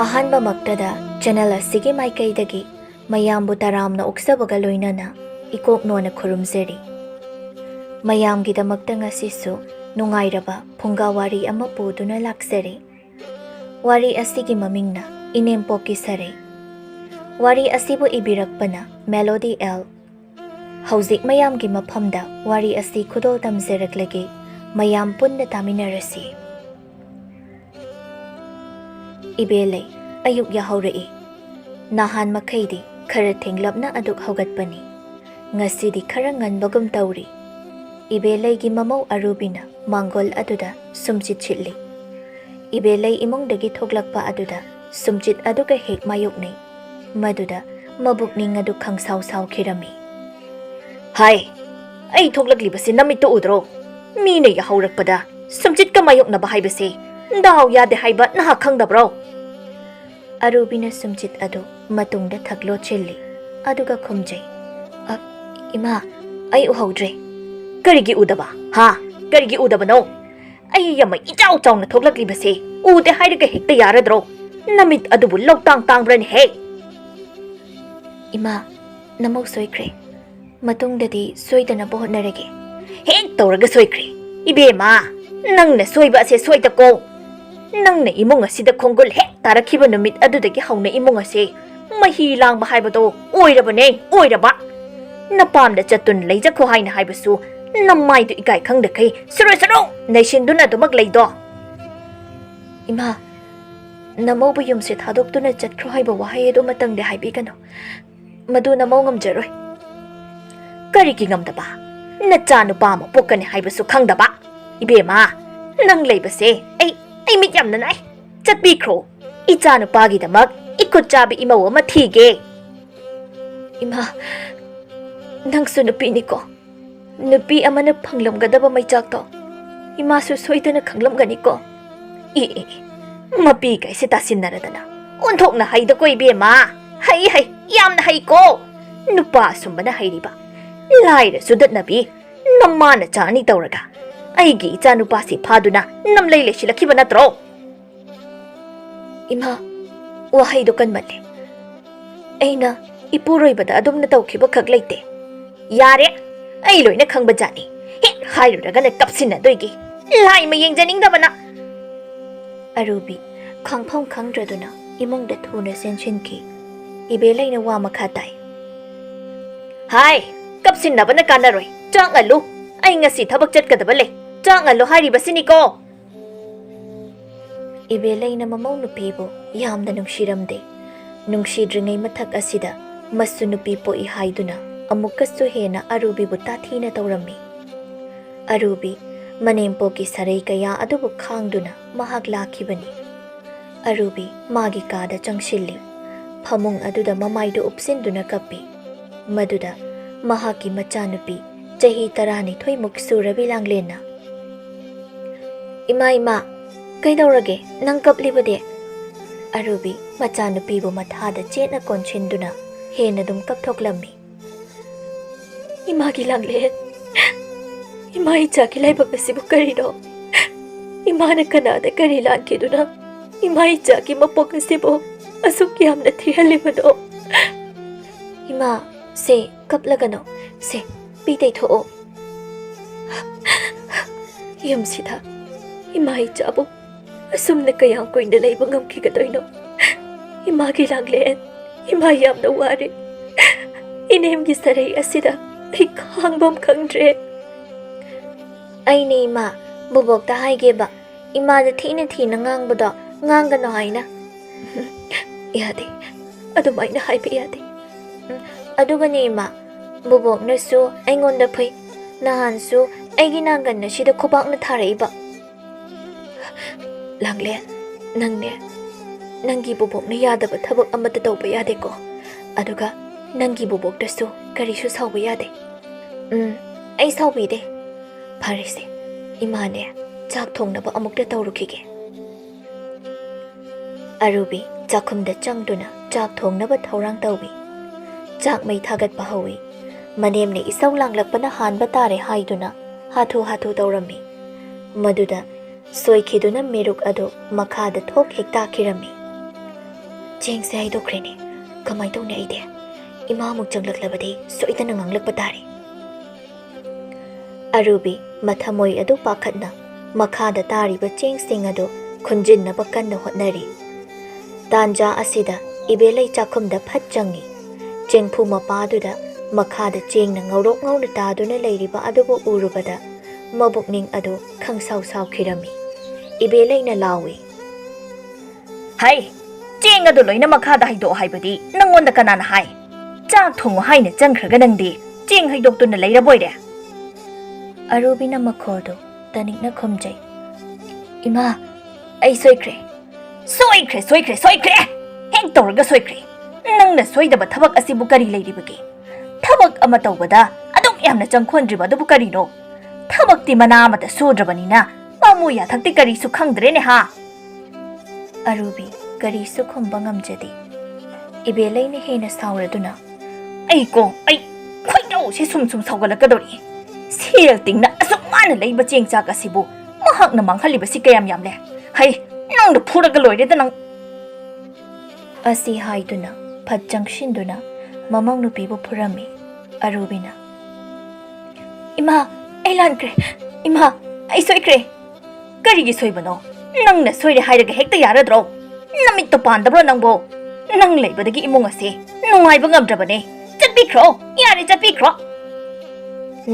ꯑꯍꯥꯟꯕ ꯃꯛꯇꯗ ꯆꯦꯅꯦꯜ ꯑꯁꯤꯒꯤ ꯃꯥꯏꯀꯩꯗꯒꯤ ꯃꯌꯥꯝꯕꯨ ꯇꯔꯥꯝꯅ ꯑꯣꯛꯆꯕꯒ ꯂꯣꯏꯅꯅ ꯏꯀꯣꯛꯅꯣꯅ ꯈꯨꯔꯨꯝꯖꯔꯤ꯫ ꯃꯌꯥꯝꯒꯤꯗꯃꯛꯇ ꯉꯁꯤꯁꯨ ꯅꯨꯡꯉꯥꯏꯔꯕ ꯐꯨꯡꯒꯥ ꯋꯥꯔꯤ ꯑꯃ ꯄꯨꯗꯨꯅ ꯂꯥꯛꯆꯔꯤ꯫ ꯋꯥꯔꯤ ꯑꯁꯤꯒꯤ ꯃꯃꯤꯡꯅ ꯏꯅꯦꯝꯄꯣꯛꯀꯤ ꯁꯔꯩ꯫ ꯋꯥꯔꯤ ꯑꯁꯤꯕꯨ ꯏꯕꯤꯔꯛꯄꯅ ꯃꯦꯂꯣꯗꯤ ꯑꯦꯜ꯫ ꯍꯧꯖꯤꯛ ꯃꯌꯥꯝꯒꯤ ꯃꯐꯝꯗ ꯋꯥꯔꯤ ꯑꯁꯤ ꯈꯨꯗꯣꯜ ꯇꯝꯖꯔꯛꯂꯒꯦ, ꯃꯌꯥꯝ ꯄꯨꯟꯅ ꯇꯥꯃꯤꯟꯅꯔꯁꯤ꯫ ꯏꯕꯦꯂꯩ ꯑꯌꯨꯛ ꯌꯥꯍꯧꯔꯛꯏ꯫ ꯅꯍꯥꯟ ꯃꯈꯩꯗꯤ ꯈꯔ ꯊꯦꯡꯂꯞꯅ ꯑꯗꯨꯛ ꯍꯧꯒꯠꯄꯅꯤ꯫ ꯉꯁꯤꯗꯤ ꯈꯔ ꯉꯟꯕꯒꯨꯝ ꯇꯧꯔꯤ꯫ ꯏꯕꯦꯂꯩꯒꯤ ꯃꯃꯧ ꯑꯔꯨꯕꯤꯅ ꯃꯥꯡꯒꯣꯜ ꯑꯗꯨꯗ ꯁꯨꯝꯆꯤꯠ ꯁꯤꯠꯂꯤ꯫ ꯏꯕꯦꯂꯩ ꯏꯃꯨꯡꯗꯒꯤ ꯊꯣꯛꯂꯛꯄ ꯑꯗꯨꯗ ꯁꯨꯝꯆꯤꯠ ꯑꯗꯨꯒ ꯍꯦꯛ ꯃꯥꯌꯣꯛꯅꯩ꯫ ꯃꯗꯨꯗ ꯃꯕꯨꯛꯅꯤꯡ ꯑꯗꯨ ꯈꯪꯁꯥꯎ ꯁꯥꯎꯈꯤꯔꯝꯃꯤ꯫ ꯍꯥꯏ, ꯑꯩ ꯊꯣꯛꯂꯛꯂꯤꯕꯁꯤ ꯅꯃꯤꯠꯇꯨ ꯎꯗ꯭ꯔꯣ? ꯃꯤꯅ ꯌꯥꯍꯧꯔꯛꯄꯗ ꯁꯨꯝꯆꯤꯠꯀ ꯃꯥꯌꯣꯛꯅꯕ ꯍꯥꯏꯕꯁꯦ ꯗꯥꯎ ꯌꯥꯗꯦ ꯍꯥꯏꯕ ꯅꯍꯥꯛ ꯈꯪꯗꯕ꯭ꯔꯣ? ꯑꯔꯨꯕꯤꯅ ꯁꯨꯝꯆꯤꯠ ꯑꯗꯨ ꯃꯇꯨꯡꯗ ꯊꯛꯂꯣ ꯆꯤꯜꯂꯤ, ꯑꯗꯨꯒ ꯈꯨꯝꯖꯩ꯫ ꯏꯃꯥ, ꯑꯩ ꯎꯍꯧꯗ꯭ꯔꯦ꯫ ꯀꯔꯤꯒꯤ ꯎꯗꯕ? ꯍꯥ? ꯀꯔꯤꯒꯤ ꯎꯗꯕꯅꯣ? ꯑꯩ ꯌꯥꯝꯅ ꯏꯆꯥꯎ ꯆꯥꯎꯅ ꯊꯣꯛꯂꯛꯂꯤꯕꯁꯦ ꯎꯗꯦ ꯍꯥꯏꯔꯒ ꯍꯦꯛꯇ ꯌꯥꯔꯗ꯭ꯔꯣ? ꯅꯃꯤꯠ ꯑꯗꯨꯕꯨ ꯂꯧꯇꯥꯡ ꯇꯥꯡꯕ꯭ꯔꯅꯦ ꯍꯦ? ꯏꯃꯥ, ꯅꯃꯧ ꯁꯣꯏꯈ꯭ꯔꯦ꯫ ꯃꯇꯨꯡꯗꯗꯤ ꯁꯣꯏꯗꯅꯕ ꯍꯣꯠꯅꯔꯒꯦ꯫ ꯍꯦꯛ ꯇꯧꯔꯒ ꯁꯣꯏꯈ꯭ꯔꯦ꯫ ꯏꯕꯦꯝꯃ, ꯅꯪꯅ ꯁꯣꯏꯕ ꯑꯁꯦ ꯁꯣꯏꯗꯀꯣ꯫ ꯅꯪꯅ ꯏꯃꯨꯡ ꯑꯁꯤꯗ ꯈꯣꯡꯒꯨꯜ ꯍꯦꯛ ꯇꯥꯔꯛꯈꯤꯕ ꯅꯨꯃꯤꯠ ꯑꯗꯨꯗꯒꯤ ꯍꯧꯅ ꯏꯃꯨꯡ ꯑꯁꯦ ꯃꯍꯤ ꯂꯥꯡꯕ ꯍꯥꯏꯕꯗꯣ ꯑꯣꯏꯔꯕꯅꯦ, ꯑꯣꯏꯔꯕ꯫ ꯅꯄꯥꯝꯗ ꯆꯠꯇꯨꯅ ꯂꯩꯖꯈꯣ ꯍꯥꯏꯅ ꯍꯥꯏꯕꯁꯨ ꯅꯃꯥꯏꯗꯨ ꯏꯀꯥꯏ ꯈꯪꯗꯈꯩ ꯁꯨꯔꯨ ꯁꯨꯔꯨ ꯅꯩꯁꯤꯟꯗꯨꯅ ꯑꯗꯨꯃꯛ ꯂꯩꯗꯣ꯫ ꯏꯃꯥ, ꯅꯃꯧꯕꯨ ꯌꯨꯝꯁꯦ ꯊꯥꯗꯣꯛꯇꯨꯅ ꯆꯠꯈ꯭ꯔꯣ ꯍꯥꯏꯕ ꯋꯥꯍꯩ ꯑꯗꯨ ꯃꯇꯪꯗꯤ ꯍꯥꯏꯕꯤꯒꯅꯨ꯫ ꯃꯗꯨ ꯅꯃꯧ ꯉꯝꯖꯔꯣꯏ꯫ ꯀꯔꯤꯒꯤ ꯉꯝꯗꯕ? ꯅꯆꯥ ꯅꯨꯄꯥ ꯑꯃ ꯄꯣꯛꯀꯅꯤ ꯍꯥꯏꯕꯁꯨ ꯈꯪꯗꯕ꯫ ꯏꯕꯦꯝꯃ, ꯅꯪ ꯂꯩꯕꯁꯦ ꯑꯩ ꯃꯤꯠ ꯌꯥꯝꯅ ꯅꯥꯏ꯫ ꯆꯠꯄꯤꯈ꯭ꯔꯣ꯫ ꯏꯆꯥ ꯅꯨꯄꯥꯒꯤꯗꯃꯛ ꯏꯈꯨꯠ ꯆꯥꯕꯤ ꯏꯃꯧ ꯑꯃ ꯊꯤꯒꯦ꯫ ꯏꯃꯥ, ꯅꯪꯁꯨ ꯅꯨꯄꯤꯅꯤꯀꯣ? ꯅꯨꯄꯤ ꯑꯃꯅ ꯐꯪꯂꯝꯒꯗꯕ ꯃꯩꯆꯥꯛꯇꯣ ꯏꯃꯥꯁꯨ ꯁꯣꯏꯗꯅ ꯈꯪꯂꯝꯒꯅꯤꯀꯣ? ꯃꯄꯤ ꯀꯩꯁꯦ ꯇꯥꯁꯤꯟꯅꯔꯗꯅ ꯑꯣꯟꯊꯣꯛꯅ ꯍꯩꯗꯀꯣ ꯏꯕꯦꯝꯃ꯫ ꯍꯩ, ꯌꯥꯝꯅ ꯍꯩꯀꯣ꯫ ꯅꯨꯄꯥ ꯁꯨꯝꯕꯅ ꯍꯩꯔꯤꯕ ꯂꯥꯏꯔ ꯁꯨꯗꯠꯅꯕꯤ ꯅꯃꯥꯅ ꯆꯥꯅꯤ ꯇꯧꯔꯒ ꯑꯩꯒꯤ ꯏꯆꯥ ꯅꯨꯄꯥꯁꯤ ꯐꯥꯗꯨꯅ ꯅꯝꯂꯩ ꯂꯩꯁꯤꯜꯂꯛꯈꯤꯕ ꯅꯠꯇ꯭ꯔꯣ? ꯏꯃꯥ, ꯋꯥꯍꯩꯗꯣ ꯀꯟꯃꯜꯂꯦ꯫ ꯑꯩꯅ ꯏꯄꯨꯔꯣꯏꯕꯗ ꯑꯗꯨꯝꯅ ꯇꯧꯈꯤꯕ ꯈꯛ ꯂꯩꯇꯦ꯫ ꯌꯥꯔꯦ, ꯑꯩ ꯂꯣꯏꯅ ꯈꯪꯕ ꯖꯥꯠꯅꯤ꯫ ꯍꯦꯛ ꯍꯥꯏꯔꯨꯔꯒꯅ ꯀꯞꯁꯤꯟꯅꯗꯣꯏꯒꯤ ꯂꯥꯏꯃ ꯌꯦꯡꯖꯅꯤꯡꯗꯕꯅ꯫ ꯑꯔꯨꯕꯤ ꯈꯪꯐꯝ ꯈꯪꯗ꯭ꯔꯗꯨꯅ ꯏꯃꯨꯡꯗ ꯊꯨꯅ ꯆꯦꯟꯁꯤꯟꯈꯤ꯫ ꯏꯕꯦꯂꯩꯅ ꯋꯥ ꯃꯈꯥ ꯇꯥꯏ꯫ ꯍꯥꯏ, ꯀꯞꯁꯤꯟꯅꯕꯅ ꯀꯥꯟꯅꯔꯣꯏ꯫ ꯆꯥꯛ ꯉꯜꯂꯨ꯫ ꯑꯩ ꯉꯁꯤ ꯊꯕꯛ ꯆꯠꯀꯗꯕ ꯂꯩ꯫ ꯆꯥꯛ ꯉꯜꯂꯨ ꯍꯥꯏꯔꯤꯕꯁꯤꯅꯤꯀꯣ꯫ ꯏꯕꯦꯂꯩꯅ ꯃꯃꯧ ꯅꯨꯄꯤꯕꯨ ꯌꯥꯝꯅ ꯅꯨꯡꯁꯤꯔꯝꯗꯦ꯫ ꯅꯨꯡꯁꯤꯗ꯭ꯔꯤꯉꯩ ꯃꯊꯛ ꯑꯁꯤꯗ ꯃꯁꯨ ꯅꯨꯄꯤ ꯄꯣꯛꯏ ꯍꯥꯏꯗꯨꯅ ꯑꯃꯨꯛꯀꯁꯨ ꯍꯦꯟꯅ ꯑꯔꯨꯕꯤꯕꯨ తాꯊꯤꯅ ꯇꯧꯔꯝꯃꯤ꯫ ꯑꯔꯨꯕꯤ ꯃꯅꯦꯝꯄꯣꯛꯀꯤ ꯁꯔꯩ ꯀꯌꯥ ꯑꯗꯨꯕꯨ ꯈꯥꯡꯗꯨꯅ ꯃꯍꯥꯛ ꯂꯥꯛꯈꯤꯕꯅꯤ꯫ ꯑꯔꯨꯕꯤ ꯃꯥꯒꯤ ꯀꯥꯗ ꯆꯪꯁꯤꯜꯂꯤ꯫ ꯐꯃꯨꯡ ꯑꯗꯨꯗ ꯃꯃꯥꯏꯗꯨ ꯎꯞꯁꯤꯟꯗꯨꯅ ꯀꯞꯄꯤ꯫ ꯃꯗꯨꯗ ꯃꯍꯥꯛꯀꯤ ꯃꯆꯥꯅꯨꯄꯤ ꯆꯍꯤ 12 ꯁꯨꯔꯕꯤ ꯂꯥꯡꯂꯦꯟꯅ, ꯏꯃꯥ, ꯀꯩꯗꯧꯔꯒꯦ ꯅꯪ ꯀꯞꯂꯤꯕꯗꯤ? ꯑꯔꯨꯕꯤ ꯃꯆꯥꯅꯨꯄꯤꯕꯨ ꯃꯊꯥꯗ ꯆꯦꯠꯅ ꯀꯣꯟꯁꯤꯟꯗꯨꯅ ꯍꯦꯟꯅ ꯑꯗꯨꯝ ꯀꯞꯊꯣꯛꯂꯝꯃꯤ꯫ ꯏꯃꯥꯒꯤ ꯂꯥꯡꯂꯦꯟ, ꯏꯃꯥ ꯏꯆꯥꯒꯤ ꯂꯥꯏꯕꯛ ꯑꯁꯤꯕꯨ ꯀꯔꯤꯅꯣ? ꯏꯃꯥꯅ ꯀꯅꯥꯗ ꯀꯔꯤ ꯂꯥꯟꯈꯤꯗꯨꯅ ꯏꯃꯥ ꯏꯆꯥꯒꯤ ꯃꯄꯣꯛ ꯑꯁꯤꯕꯨ ꯑꯁꯨꯛ ꯌꯥꯝꯅ ꯊꯤꯍꯜꯂꯤꯕꯅꯣ? ꯏꯃꯥ, ꯁꯦ ꯀꯞꯂꯒꯅꯣ꯫ ꯁꯦ, ꯄꯤ ꯇꯩꯊꯣꯛꯑꯣ꯫ ꯌꯨꯝꯁꯤꯗ ꯏꯃꯥ ꯏꯆꯥꯕꯨ ꯑꯁꯨꯝꯅ ꯀꯌꯥꯝ ꯀꯨꯏꯅ ꯂꯩꯕ ꯉꯝꯈꯤꯒꯗꯣꯏꯅꯣ? ꯏꯃꯥꯒꯤ ꯂꯥꯡꯂꯦꯟ, ꯏꯃꯥ ꯌꯥꯝꯅ ꯋꯥꯔꯦ꯫ ꯏꯅꯦꯝꯒꯤ ꯁꯔꯩ ꯑꯁꯤꯗ ꯑꯩ ꯈꯥꯡꯕꯝ ꯈꯪꯗ꯭ꯔꯦ꯫ ꯑꯩꯅꯦ ꯏꯃꯥ, ꯕꯨꯕꯣꯛꯇ ꯍꯥꯏꯒꯦꯕ ꯏꯃꯥꯗ ꯊꯤꯅ ꯉꯥꯡꯕꯗꯣ ꯉꯥꯡꯒꯅꯣ ꯍꯥꯏꯅ꯫ ꯌꯥꯗꯦ, ꯑꯗꯨꯃꯥꯏꯅ ꯍꯥꯏꯕ ꯌꯥꯗꯦ꯫ ꯑꯗꯨꯒꯅꯦ ꯏꯃꯥ, ꯕꯨꯕꯣꯛꯅꯁꯨ ꯑꯩꯉꯣꯟꯗ ꯐꯩ꯫ ꯅꯍꯥꯟꯁꯨ ꯑꯩꯒꯤ ꯅꯥꯡꯒꯟ ꯑꯁꯤꯗ ꯈꯨꯕꯥꯛꯅ ꯊꯥꯔꯛꯏꯕ꯫ ꯂꯥꯡꯂꯦꯟ, ꯅꯪꯅꯦ, ꯅꯪꯒꯤ ꯕꯨꯕꯣꯛꯅ ꯌꯥꯗꯕ ꯊꯕꯛ ꯑꯃꯠꯇ ꯇꯧꯕ ꯌꯥꯗꯦꯀꯣ? ꯑꯗꯨꯒ ꯅꯪꯒꯤ ꯕꯨꯕꯣꯛꯇꯁꯨ ꯀꯔꯤꯁꯨ ꯁꯥꯎꯕ ꯌꯥꯗꯦ꯫ ꯑꯩ ꯁꯥꯎꯕꯤꯗꯦ꯫ ꯐꯔꯦꯁꯦ, ꯏꯃꯥꯅꯦ, ꯆꯥꯛ ꯊꯣꯡꯅꯕ ꯑꯃꯨꯛꯇ ꯇꯧꯔꯨꯈꯤꯒꯦ꯫ ꯑꯔꯨꯕꯤ ꯆꯥꯛꯈꯨꯝꯗ ꯆꯪꯗꯨꯅ ꯆꯥꯛ ꯊꯣꯡꯅꯕ ꯊꯧꯔꯥꯡ ꯇꯧꯏ꯫ ꯆꯥꯛ ꯃꯩ ꯊꯥꯒꯠꯄ ꯍꯧꯏ꯫ ꯃꯅꯦꯝꯅ ꯏꯁꯧ ꯂꯥꯡꯂꯛꯄꯅ ꯍꯥꯟꯕ ꯇꯥꯔꯦ ꯍꯥꯏꯗꯨꯅ ꯍꯥꯊꯨ ꯇꯧꯔꯝꯃꯤ꯫ ꯃꯗꯨꯗ ꯁꯣꯏꯈꯤꯗꯨꯅ ꯃꯦꯔꯨꯛ ꯑꯗꯨ ꯃꯈꯥꯗ ꯊꯣꯛ ꯍꯦꯛ ꯇꯥꯈꯤꯔꯝꯃꯤ꯫ ꯆꯦꯡꯁꯦ ꯍꯩꯗꯣꯛꯈ꯭ꯔꯦꯅꯦ ꯀꯃꯥꯏ ꯇꯧꯅꯤ ꯑꯩꯗꯤ ꯏꯃꯥꯃꯨꯛ ꯆꯪꯂꯛꯂꯕꯗꯤ ꯁꯣꯏꯗꯅ ꯉꯥꯡꯂꯛꯄ ꯇꯥꯔꯦ ꯑꯔꯨꯕꯤ ꯃꯊꯃꯣꯏ ꯑꯗꯨ ꯄꯥꯈꯠꯅ ꯃꯈꯥꯗ ꯇꯥꯔꯤꯕ ꯆꯦꯡꯁꯤꯡ ꯑꯗꯨ ꯈꯨꯟꯖꯤꯟꯅꯕ ꯀꯟꯅ ꯍꯣꯠꯅꯔꯤ ꯇꯥꯟꯖꯥ ꯑꯁꯤꯗ ꯏꯕꯦꯂꯩ ꯆꯥꯛꯈꯨꯝꯗ ꯐꯠ ꯆꯪꯉꯤ ꯆꯦꯡꯐꯨ ꯃꯄꯥꯗꯨꯗ ꯃꯈꯥꯗ ꯆꯦꯡꯅ ꯉꯧꯔꯣꯛ ꯉꯧꯅ ꯇꯥꯗꯨꯅ ꯂꯩꯔꯤꯕ ꯑꯗꯨꯕꯨ ꯎꯔꯨꯕꯗ ꯃꯕꯨꯛꯅꯤꯡ ꯑꯗꯨ ꯈꯪꯁꯥꯎ ꯁꯥꯎꯈꯤꯔꯝꯃꯤ ꯏꯕꯦꯂꯩꯅ ꯂꯥꯎꯏ ꯍꯥꯏ ꯆꯦꯡ ꯑꯗꯨ ꯂꯣꯏꯅ ꯃꯈꯥꯗ ꯍꯩꯗꯣꯛꯑꯣ ꯍꯥꯏꯕꯗꯤ ꯅꯪꯉꯣꯟꯗ ꯀꯅꯥꯅ ꯍꯥꯏ ꯆꯥꯛ ꯊꯣꯡꯉꯣ ꯍꯥꯏꯅ ꯆꯪꯈ꯭ꯔꯒ ꯅꯪꯗꯤ ꯆꯦꯡ ꯍꯩꯗꯣꯛꯇꯨꯅ ꯂꯩꯔꯕꯣꯏꯔꯦ ꯑꯔꯨꯕꯤꯅ ꯃꯈꯣꯜꯗꯨ ꯇꯅꯤꯛꯅ ꯈꯨꯝꯖꯩ ꯏꯃꯥ ꯑꯩ ꯁꯣꯏꯈ꯭ꯔꯦ ꯁꯣꯏꯈ꯭ꯔꯦ ꯍꯦꯛ ꯇꯧꯔꯒ ꯁꯣꯏꯈ꯭ꯔꯦ ꯅꯪꯅ ꯁꯣꯏꯗꯕ ꯊꯕꯛ ꯑꯁꯤꯕꯨ ꯀꯔꯤ ꯂꯩꯔꯤꯕꯒꯦ ꯊꯕꯛ ꯑꯃ ꯇꯧꯕꯗ ꯑꯗꯨꯛ ꯌꯥꯝꯅ ꯆꯪꯈꯣꯟꯗ꯭ꯔꯤꯕ ꯑꯗꯨꯕꯨ ꯀꯔꯤꯅꯣ ꯊꯕꯛꯇꯤ ꯃꯅꯥ ꯑꯃꯇ ꯁꯨꯗ꯭ꯔꯕꯅꯤꯅ ꯄꯥꯃꯨ ꯌꯥꯊꯛꯇꯤ ꯀꯔꯤꯁꯨ ꯈꯪꯗ꯭ꯔꯦꯅꯦ ꯍꯥ ꯑꯔꯨꯕꯤ ꯀꯔꯤꯁꯨ ꯈꯨꯝꯕ ꯉꯝꯖꯗꯦ ꯏꯕꯦꯂꯩꯅ ꯍꯦꯟꯅ ꯁꯥꯎꯔꯗꯨꯅ ꯑꯩ ꯈꯣꯏꯗꯧꯁꯦ ꯁꯨꯝ ꯁꯥꯎꯒꯠꯂꯛꯀꯗꯧꯔꯤ ꯁꯦꯜ ꯇꯤꯡꯅ ꯑꯁꯨꯛ ꯋꯥꯅ ꯂꯩꯕ ꯆꯦꯡ ꯆꯥꯛ ꯑꯁꯤꯕꯨ ꯃꯍꯥꯛꯅ ꯃꯥꯡꯍꯜꯂꯤꯕꯁꯤ ꯀꯌꯥꯝ ꯌꯥꯝꯂꯦ ꯍꯩ ꯅꯪꯅ ꯐꯨꯔꯒ ꯂꯣꯏꯔꯦꯗ ꯅꯪ ꯑꯁꯤ ꯍꯥꯏꯗꯨꯅ ꯐꯠ ꯆꯪꯁꯤꯟꯗꯨꯅ ꯃꯃꯧ ꯅꯨꯄꯤꯕꯨ ꯐꯨꯔꯝꯃꯤ ꯑꯔꯨꯕꯤꯅ ꯏꯃꯥ ꯑꯩ ꯂꯥꯟꯈ꯭ꯔꯦ ꯏꯃꯥ ꯑꯩ ꯁꯣꯏꯈ꯭ꯔꯦ ꯀꯔꯤꯒꯤ ꯁꯣꯏꯕꯅꯣ ꯅꯪꯅ ꯁꯣꯏꯔꯦ ꯍꯥꯏꯔꯒ ꯍꯦꯛꯇ ꯌꯥꯔꯗ꯭ꯔꯣ ꯅꯃꯤꯠꯇꯣ ꯄꯥꯟꯗꯕ꯭ꯔꯣ ꯅꯪꯕꯣ ꯅꯪ ꯂꯩꯕꯗꯒꯤ ꯏꯃꯨꯡ ꯑꯁꯤ ꯅꯨꯡꯉꯥꯏꯕ ꯉꯝꯗ꯭ꯔꯕꯅꯦ ꯆꯠꯄꯤꯈ꯭ꯔꯣ ꯌꯥꯔꯦ ꯆꯠꯄꯤꯈ꯭ꯔꯣ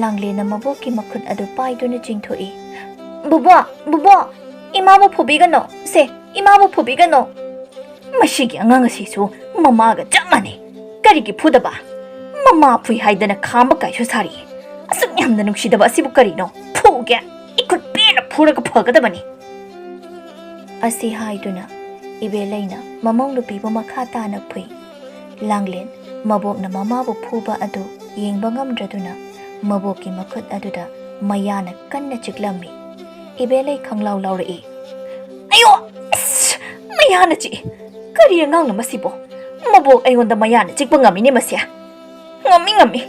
ꯂꯥꯡꯂꯦꯟꯅ ꯃꯕꯣꯛꯀꯤ ꯃꯈꯨꯠ ꯑꯗꯨ ꯄꯥꯏꯗꯨꯅ ꯆꯤꯡꯊꯣꯛꯏ ꯕꯨꯕꯣꯛ ꯏꯃꯥꯕꯨ ꯐꯨꯕꯤꯒꯅꯣ ꯁꯦ ꯏꯃꯥꯕꯨ ꯐꯨꯕꯤꯒꯅꯣ ꯃꯁꯤꯒꯤ ꯑꯉꯥꯡ ꯑꯁꯤꯁꯨ ꯃꯃꯥꯒ ꯆꯞ ꯃꯥꯟꯅꯩ ꯀꯔꯤꯒꯤ ꯐꯨꯗꯕ ꯃꯃꯥ ꯐꯨꯏ ꯍꯥꯏꯗꯅ ꯈꯥꯝꯕ ꯀꯥꯏꯁꯨ ꯁꯥꯔꯤ ꯑꯁꯨꯛ ꯌꯥꯝꯅ ꯅꯨꯡꯁꯤꯗꯕ ꯑꯁꯤꯕꯨ ꯀꯔꯤꯅꯣ ꯐꯨꯒꯦ 이걸 빼라 풀어가 퍼거다마니. ꯑꯁꯤ ꯍꯥꯏꯗꯨꯅ ꯏꯕꯦꯂꯩꯅ ꯃꯃꯧ ꯅꯨꯄꯤꯕꯨ ꯃꯈꯥ ꯇꯥꯅ ꯐꯨꯏ. ꯂꯥꯡꯂꯦꯟ ꯃꯕꯣꯛꯅ ꯃꯃꯥꯕꯨ ꯐꯨꯕ ꯑꯗꯨ ꯌꯦꯡꯕ ꯉꯝꯗ꯭ꯔꯗꯨꯅ ꯃꯕꯣꯛꯀꯤ ꯃꯈꯨꯠ ꯑꯗꯨꯗ ꯃꯌꯥꯅ ꯀꯟꯅ ꯆꯤꯛꯂꯝꯃꯤ. ꯏꯕꯦꯂꯩ ꯈꯪꯂꯥꯎ ꯂꯥꯎꯔꯛꯏ. ꯑꯌꯣ! ꯃꯌꯥꯅ ꯆꯤꯛꯏ. ꯀꯔꯤ ꯑꯉꯥꯡꯅꯣ ꯃꯁꯤꯕꯣ? ꯃꯕꯣꯛ ꯑꯩꯉꯣꯟꯗ ꯃꯌꯥꯅ ꯆꯤꯛꯄ ꯉꯝꯃꯤꯅꯦ ꯃꯁꯤ. ꯉꯝꯃꯤ.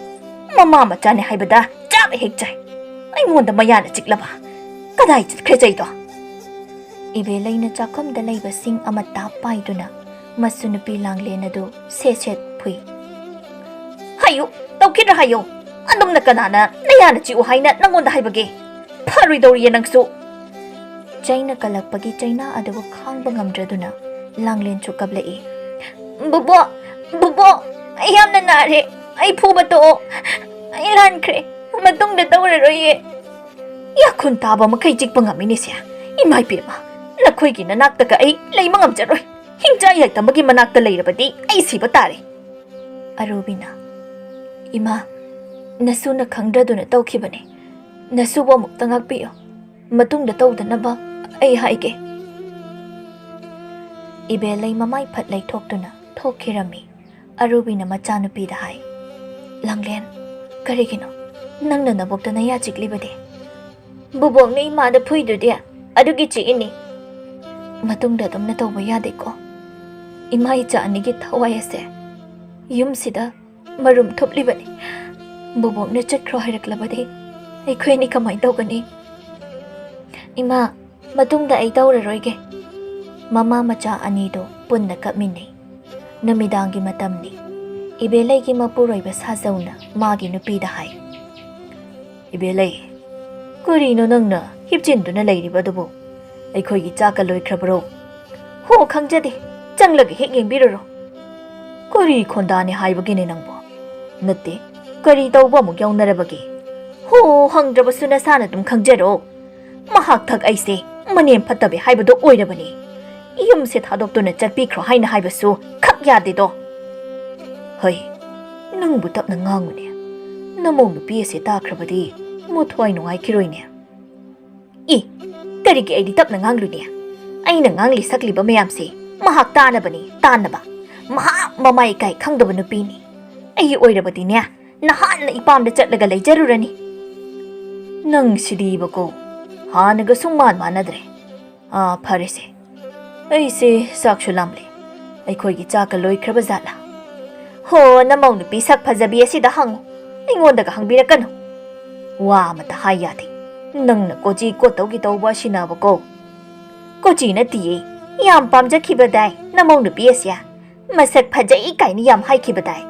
ꯃꯃꯥ ꯃꯆꯥꯅꯦ ꯍꯥꯏꯕꯗ ꯆꯥꯕ ꯍꯦꯛ ꯆꯥꯏ. ꯑꯩꯉꯣꯟꯗ ꯃꯌꯥꯅ ꯆꯤꯛꯂꯕ. ꯀꯗꯥꯏ ꯆꯠꯈ꯭ꯔꯦ ꯆꯩꯗꯣ? ꯏꯕꯦꯂꯩꯅ ꯆꯥꯛꯈꯨꯝꯗ ꯂꯩꯕ ꯁꯤꯡ ꯑꯃꯠꯇ ꯄꯥꯏꯗꯨꯅ ꯃꯁꯨ ꯅꯨꯄꯤ ꯂꯥꯡꯂꯦꯟ ꯑꯗꯨ ꯁꯦꯠ ꯐꯨꯏ. ꯍꯥꯏꯌꯨ, ꯇꯧꯈꯤꯗ꯭ꯔꯥ ꯍꯥꯏꯌꯨ. ꯑꯗꯨꯝꯅ ꯀꯅꯥꯅ ꯅꯌꯥꯅ ꯆꯤꯛꯎ ꯍꯥꯏꯅ ꯅꯪꯉꯣꯟꯗ ꯍꯥꯏꯕꯒꯦ? ꯐꯔꯣꯏꯗꯧꯔꯤꯌꯦ ꯅꯪꯁꯨ. ꯆꯩꯅ ꯀꯜꯂꯛꯄꯒꯤ ꯆꯩꯅꯥ ꯑꯗꯨꯕꯨ ꯈꯥꯡꯕ ꯉꯝꯗ꯭ꯔꯗꯨꯅ ꯂꯥꯡꯂꯦꯟꯁꯨ ꯀꯞꯂꯛꯏ. ꯕꯨꯕꯣ, ꯑꯩ ꯌꯥꯝꯅ ꯅꯥꯔꯦ. ꯑꯩ ꯐꯨꯕ ꯇꯣꯛꯑꯣ. ꯑꯩ ꯂꯥꯟꯈ꯭ꯔꯦ. ꯃꯇꯨꯡꯗ ꯇꯧꯔꯔꯣꯏꯌꯦ. ꯌꯥꯈꯨꯟ ꯇꯥꯕ ꯃꯈꯩ ꯆꯤꯛꯄ ꯉꯝꯃꯤꯅꯦ ꯁꯦ. ꯏꯃꯥꯏ ꯄꯦꯝꯃ, ꯅꯈꯣꯏꯒꯤ ꯅꯅꯥꯛꯇꯒ ꯑꯩ ꯂꯩꯕ ꯉꯝꯖꯔꯣꯏ. ꯍꯤꯡꯆꯥ ꯌꯥꯏꯇꯝꯕꯒꯤ ꯃꯅꯥꯛꯇ ꯂꯩꯔꯕꯗꯤ ꯑꯩ ꯁꯤꯕ ꯇꯥꯔꯦ. ꯑꯔꯨꯕꯤꯅ, ꯏꯃꯥ, ꯅꯁꯨꯅ ꯈꯪꯗ꯭ꯔꯗꯨꯅ ꯇꯧꯈꯤꯕꯅꯦ. ꯅꯁꯨꯕꯨ ꯑꯃꯨꯛꯇ ꯉꯥꯛꯄꯤꯌꯣ. ꯃꯇꯨꯡꯗ ꯇꯧꯗꯅꯕ ꯑꯩ ꯍꯥꯏꯒꯦ. ꯏꯕꯦꯂꯩ ꯃꯃꯥꯏ ꯐꯠ ꯂꯩꯊꯣꯛꯇꯨꯅ ꯊꯣꯛꯈꯤꯔꯝꯃꯤ. ꯑꯔꯨꯕꯤꯅ ꯃꯆꯥꯅꯨꯄꯤꯗ ꯍꯥꯏ. ꯂꯥꯡꯂꯦꯟ, ꯀꯔꯤꯒꯤꯅꯣ ꯅꯪꯅ ꯅꯕꯣꯛꯇ ꯅꯌꯥ ꯆꯤꯛꯂꯤꯕꯗꯤ? ꯕꯨꯕꯣꯛꯅ ꯏꯃꯥꯗ ꯐꯨꯏꯗꯨꯗꯤ ꯑꯗꯨꯒꯤ ꯆꯤꯛꯏꯅꯤ. ꯃꯇꯨꯡꯗ ꯑꯗꯨꯝꯅ ꯇꯧꯕ ꯌꯥꯗꯦꯀꯣ. ꯏꯃꯥ ꯏꯆꯥ ꯑꯅꯤꯒꯤ ꯊꯋꯥꯏ ꯑꯁꯦ ꯌꯨꯝꯁꯤꯗ ꯃꯔꯨꯝ ꯊꯨꯞꯂꯤꯕꯅꯤ. ꯕꯨꯕꯣꯛꯅ ꯆꯠꯈ꯭ꯔꯣ ꯍꯥꯏꯔꯛꯂꯕꯗꯤ ꯑꯩꯈꯣꯏꯅꯤ ꯀꯃꯥꯏ ꯇꯧꯒꯅꯤ? ꯏꯃꯥ, ꯃꯇꯨꯡꯗ ꯑꯩ ꯇꯧꯔꯔꯣꯏꯒꯦ. ꯃꯃꯥ ꯃꯆꯥ ꯑꯅꯤꯗꯨ ꯄꯨꯟꯅ ꯀꯞꯃꯤꯟꯅꯩ. ꯅꯨꯃꯤꯗꯥꯡꯒꯤ ꯃꯇꯝꯅꯤ. ꯏꯕꯦꯂꯩꯒꯤ ꯃꯄꯨꯔꯣꯏꯕ ꯁꯥꯖꯧꯅ ꯃꯥꯒꯤ ꯅꯨꯄꯤꯗ ꯍꯥꯏ. ꯏꯕꯦꯂꯩ, ꯀꯔꯤꯅꯣ ꯅꯪꯅ ꯍꯤꯞꯆꯤꯟꯗꯨꯅ ꯂꯩꯔꯤꯕꯗꯨꯕꯨ? ꯑꯩꯈꯣꯏꯒꯤ ꯆꯥꯛꯀ ꯂꯣꯏꯈ꯭ꯔꯕꯔꯣ? ꯍꯣ, ꯈꯪꯖꯗꯦ. ꯆꯪꯂꯒ ꯍꯦꯛ ꯌꯦꯡꯕꯤꯔꯨꯔꯣ. ꯀꯔꯤ ꯈꯣꯟꯗꯥꯅꯤ ꯍꯥꯏꯕꯒꯤꯅꯦ ꯅꯪꯕꯣ? ꯅꯠꯇꯦ, ꯀꯔꯤ ꯇꯧꯕ ꯑꯃꯨꯛ ꯌꯥꯎꯅꯔꯕꯒꯦ? ꯍꯣ, ꯍꯪꯗ꯭ꯔꯕꯁꯨ ꯅꯁꯥꯅ ꯑꯗꯨꯝ ꯈꯪꯖꯔꯣ. ꯃꯍꯥꯛꯊꯛ ꯑꯩꯁꯦ ꯃꯅꯦꯝ ꯐꯠꯇꯕꯤ ꯍꯥꯏꯕꯗꯣ ꯑꯣꯏꯔꯕꯅꯤ. ꯌꯨꯝꯁꯦ ꯊꯥꯗꯣꯛꯇꯨꯅ ꯆꯠꯄꯤꯈ꯭ꯔꯣ ꯍꯥꯏꯅ ꯍꯥꯏꯕꯁꯨ ꯈꯛ ꯌꯥꯗꯦꯗꯣ. ꯍꯣꯏ, ꯅꯪꯕꯨ ꯇꯞꯅ ꯉꯥꯡꯉꯨꯅꯦ. ꯅꯃꯧ ꯅꯨꯄꯤ ꯑꯁꯤ ꯇꯥꯈ꯭ꯔꯕꯗꯤ ꯃꯊ꯭ꯋꯥꯏ ꯅꯨꯡꯉꯥꯏꯈꯤꯔꯣꯏꯅꯦ. ꯀꯔꯤꯒꯤ ꯑꯩꯗꯤ ꯇꯞꯅ ꯉꯥꯡꯂꯨꯅꯦ? ꯑꯩꯅ ꯉꯥꯡꯂꯤ ꯁꯛꯂꯤꯕ ꯃꯌꯥꯝꯁꯦ ꯃꯍꯥꯛ ꯇꯥꯅꯕꯅꯤ, ꯇꯥꯅꯕ. ꯃꯍꯥꯛ ꯃꯃꯥ ꯏꯀꯥꯏ ꯈꯪꯗꯕ ꯅꯨꯄꯤꯅꯤ. ꯑꯩ ꯑꯣꯏꯔꯕꯗꯤꯅꯦ ꯅꯍꯥꯟꯅ ꯏꯄꯥꯝꯗ ꯆꯠꯂꯒ ꯂꯩꯖꯔꯨꯔꯅꯤ. ꯅꯪ ꯁꯤꯗꯤꯕꯀꯣ, ꯍꯥꯟꯅꯒ ꯁꯨꯡ ꯃꯥꯟꯅꯗ꯭ꯔꯦ. ꯐꯔꯦꯁꯦ. ꯑꯩꯁꯦ ꯆꯥꯛꯁꯨ ꯂꯥꯝꯂꯦ. ꯑꯩꯈꯣꯏꯒꯤ ꯆꯥꯛꯀ ꯂꯣꯏꯈ꯭ꯔꯕ ꯖꯥꯠꯂꯥ? ꯍꯣ, ꯅꯃꯧ ꯅꯨꯄꯤ ꯁꯛ ꯐꯖꯕꯤ ꯑꯁꯤꯗ ꯍꯪꯉꯨ. ꯑꯩꯉꯣꯟꯗꯒ ꯍꯪꯕꯤꯔꯛꯀꯅꯨ. ꯋꯥ ꯑꯃꯇ ꯍꯥꯏ ꯌꯥꯗꯦ. ꯅꯪꯅ ꯀꯣꯆꯤ ꯀꯣꯠꯇꯧꯒꯤ ꯇꯧꯕ ꯑꯁꯤꯅꯕꯀꯣ. ꯀꯣꯆꯤ ꯅꯠꯇꯤꯌꯦ. ꯌꯥꯝ ꯄꯥꯝꯖꯈꯤꯕꯗꯥꯏ ꯅꯃꯧ ꯅꯨꯄꯤ ꯑꯁꯤ. Masak phajai kaini yam haikibadai.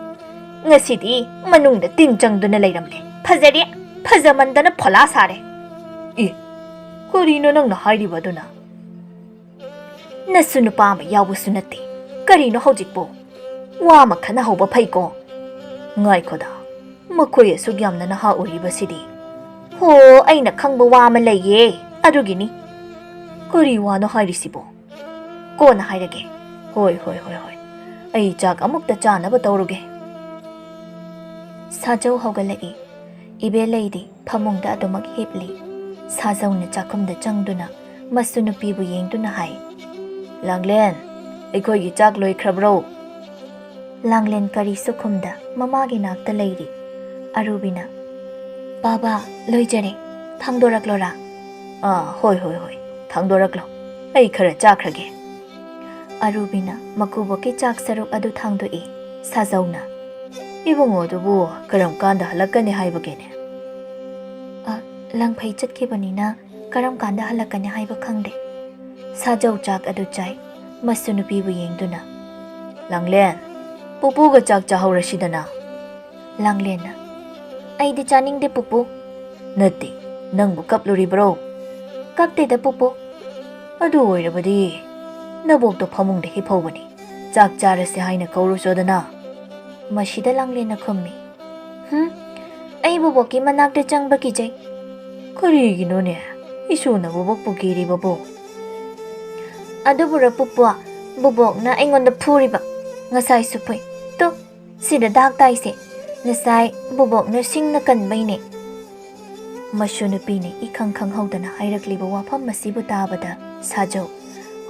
Ngasidi manungda tin changduna leiramle. Phajari phajamandana phala sare. Karino nangna hairibaduna? Nasu nupa ama yawusu nate. Karino hojikpo? Wa ama khana hauba phaiko. Ngai khoda. Makoi asuk yamna naha uribasidi. Ho aina khangba wa ama leiye. Adugini. Kari wano hairisibo? Kona hairage. Hoi. Ai chak amukta chanaba tauruge. Sajau haugalai. Ibe lady phamungda adumak hipli. Sajau na chakumda changduna masu nupibu yengduna hai. Langlen, aikoi gi chak loi khrabro. Langlen kari sukhumda mamagi nakta leiri. Arubina. Baba loijare. Thangdoraklora. Hoi. Thangdoraklo. Ai khara chakrage. Arubina makuboki chak saruk adu thangdoi. Sajauna. Ibungo dubu karam kanda halakani haibagene. Langphai chatkibanina karam kanda halakani haiba khangde. Sajau chak adu chai. Masu nupibu yengduna. Langlen, pupuga chak chahaurasidana. Langlena. Aidi chaningde pupu. Nati, nangbu kapluribro. Kapteda pupu. Adu oirabadi. Nabokto phamungda hiphaubani. Chak charase haina kaurusodana. Masida Langlena khummi. Ai boboki manakta changba kijai. Kariginone? Isuna bobok pukiri babo. Adubura pupua. Bobok na aingonda phuriba. Ngasai supui. To, sida dak taise. Nasai bobok na sing na kanbaine. Masu nupine ikhang haudana hairakliba wafam masibu tabada. Sajau.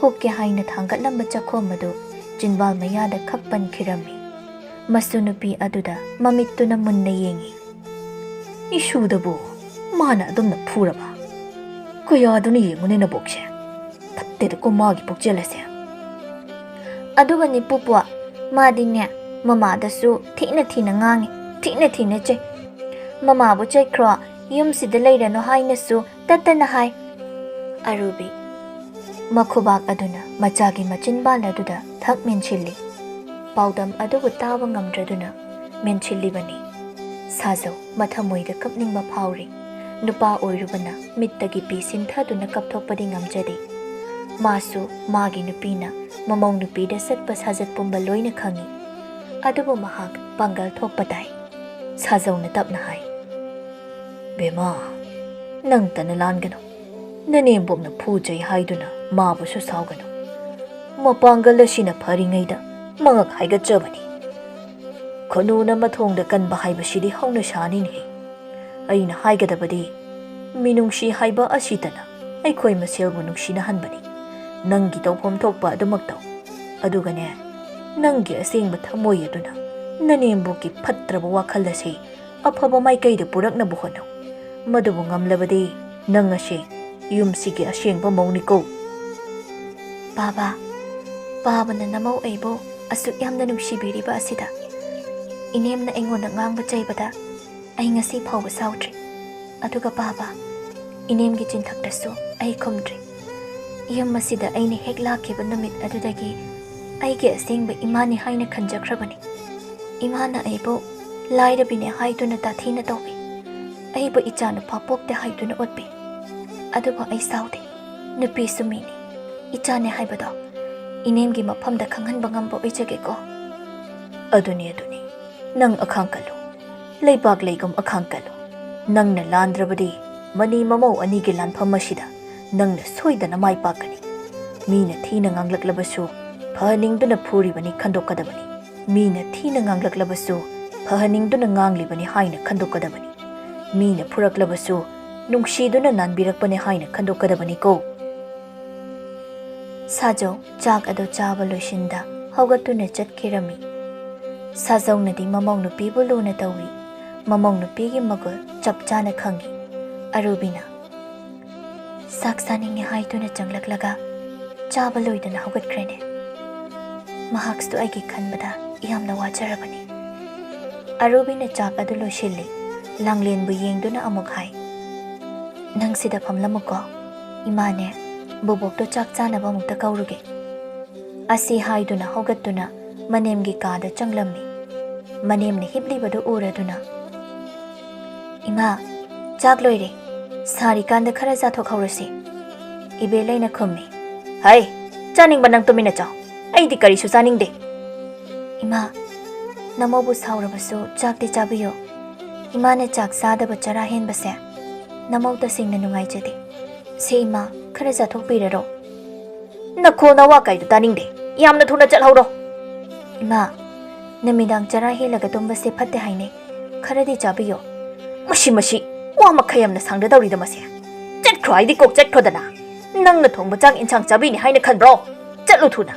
Hukke haina thangatlamba chakhom madu. Jinbal mayada khappan khirami. Masu nupi aduda mamittuna munna yengi. Ishudabu. Mana adumna phuraba. Kaya aduna yengune na bokshe. Fatteda ko magi bokjelase. Adugani pupua. Madinya. Mama dasu thina ngangi. Thina che. Mama bu che kro. Yum sida leirano haina su tatana hai. Arubi. Makhubak aduna machagi machinbal aduda thak menchilli. Paudam adubu taba ngamdraduna menchilli bani. Sajau mathamoida kapningba phauri. Nupa oirubana mittagi pi sinthaduna kapthokpadi ngamjadi. Masu magi nupina mamong nupida satpa sajat pumba loina khangi. Adubu mahak pangal thokpadai. Sajau na tapna hai. Bema, nang tanalan gano. Nanembok na pujay haiduna mabu susaw gano. Mapangal asina paringayda mga kaigat jabani. Kono na mathongda kanba haiba sidi hauna shanin he. Aina haigadabadi minungshi haiba asitana aikoi maselbu nungshinahan bani. Nangi tawphom thokpa adumaktaw. Adugane nangi asengba thamoy aduna nanembokki phatraba wakhal ase afaba maikaida purakna buhonaw. Madubu ngamlabadi nang ase yumsigi asengba mauniko. Baba na namau aibo asuk yamna nungsibiriba asida. Inemna engona ngangba chaibada ai ngasi phawba sautri. Aduga baba inemgi chinthaktasu ai khumdri. Yam masida aine hek lakhiba numit adudagi aige asengba imani haina khanjakrabani. Imana aibo lairabine haiduna tathina tawbi. Aiba ichana papokte haiduna otbi. Aduba ai saude nupi sumini ichane haibado inemgi maphamda khanghanba ngamba oijageko. Aduni nang akhangkalu leibak leigum akhangkalu nangna landrabadi mani mamau anigi lanpham asida nangna soidana mai pakani. Mina thina nganglaklabasu phaningduna phuribani khandokadabani. Mina thina nganglaklabasu phaningduna nganglibani haina khandokadabani. Mina phuraklabasu nungshiduna nanbirakpane haina khandokadabani ko. Sajau chak ado chaba loishinda haugatuna chatkirami. Sajau nadi mamong nupibu luna tawi. Mamong nupigi magul chapchana khangi. Arubina. Saksaningi haituna changlaklaga chaba loidana haugatkrene. Mahakstu aigi khanbada iyamna wajarabani. Arubina chak ado loishilli. Langlenbu yengduna amuk hai. Nang sida phamlamuko. Imane bobokto chak chanaba mukta kauruge. Asi haiduna haugatuna manemgi kaada changlammi. Manemne hiplibadu uraduna. Ima, chak loire. Sari kanda khara jathok haurasi. Ibelaina khummi. Hai, chaning banang tumina chaw. Aidi karisu chaningde. Ima, namobu saurabasu chakti chabiyo. Imane chak sadaba chara henbase. Namauta singna nungaijade. Se ima, khara jathok piraro. Nakho na wa kaidu taningde. Yamna thuna chalhauro. Ima, namidang chara helaga tumbase phatte haine. Kharadi chabiyo. Mashi wa makhayamna sangda dawrida mase. Chatkhro aidi kok chatkhodana. Nangna thongba chang inchang chabini haina khanbro. Chatlu thuna.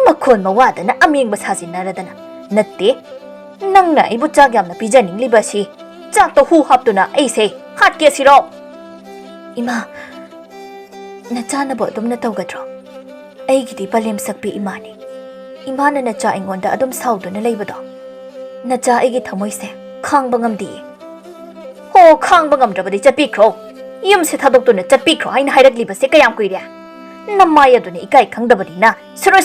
Makhon mawadana amyengba sajinnaradana. Natte nangna ibu chak yamna pijaningliba si. Chak to hu haptuna aise hatke siro. Ima, nachanabo adumna tawgadro. Aigidi palem sakpi imani. Imana nacha ingonda adum sauduna leibado. Nacha aigi thamoise khangba ngamdi. Ho khangba ngamdrabadi chatpikro. Yumse thadoktuna chatpikro haina hairaglibase kayam kuire. Namaya duna ikai khangdabadina saro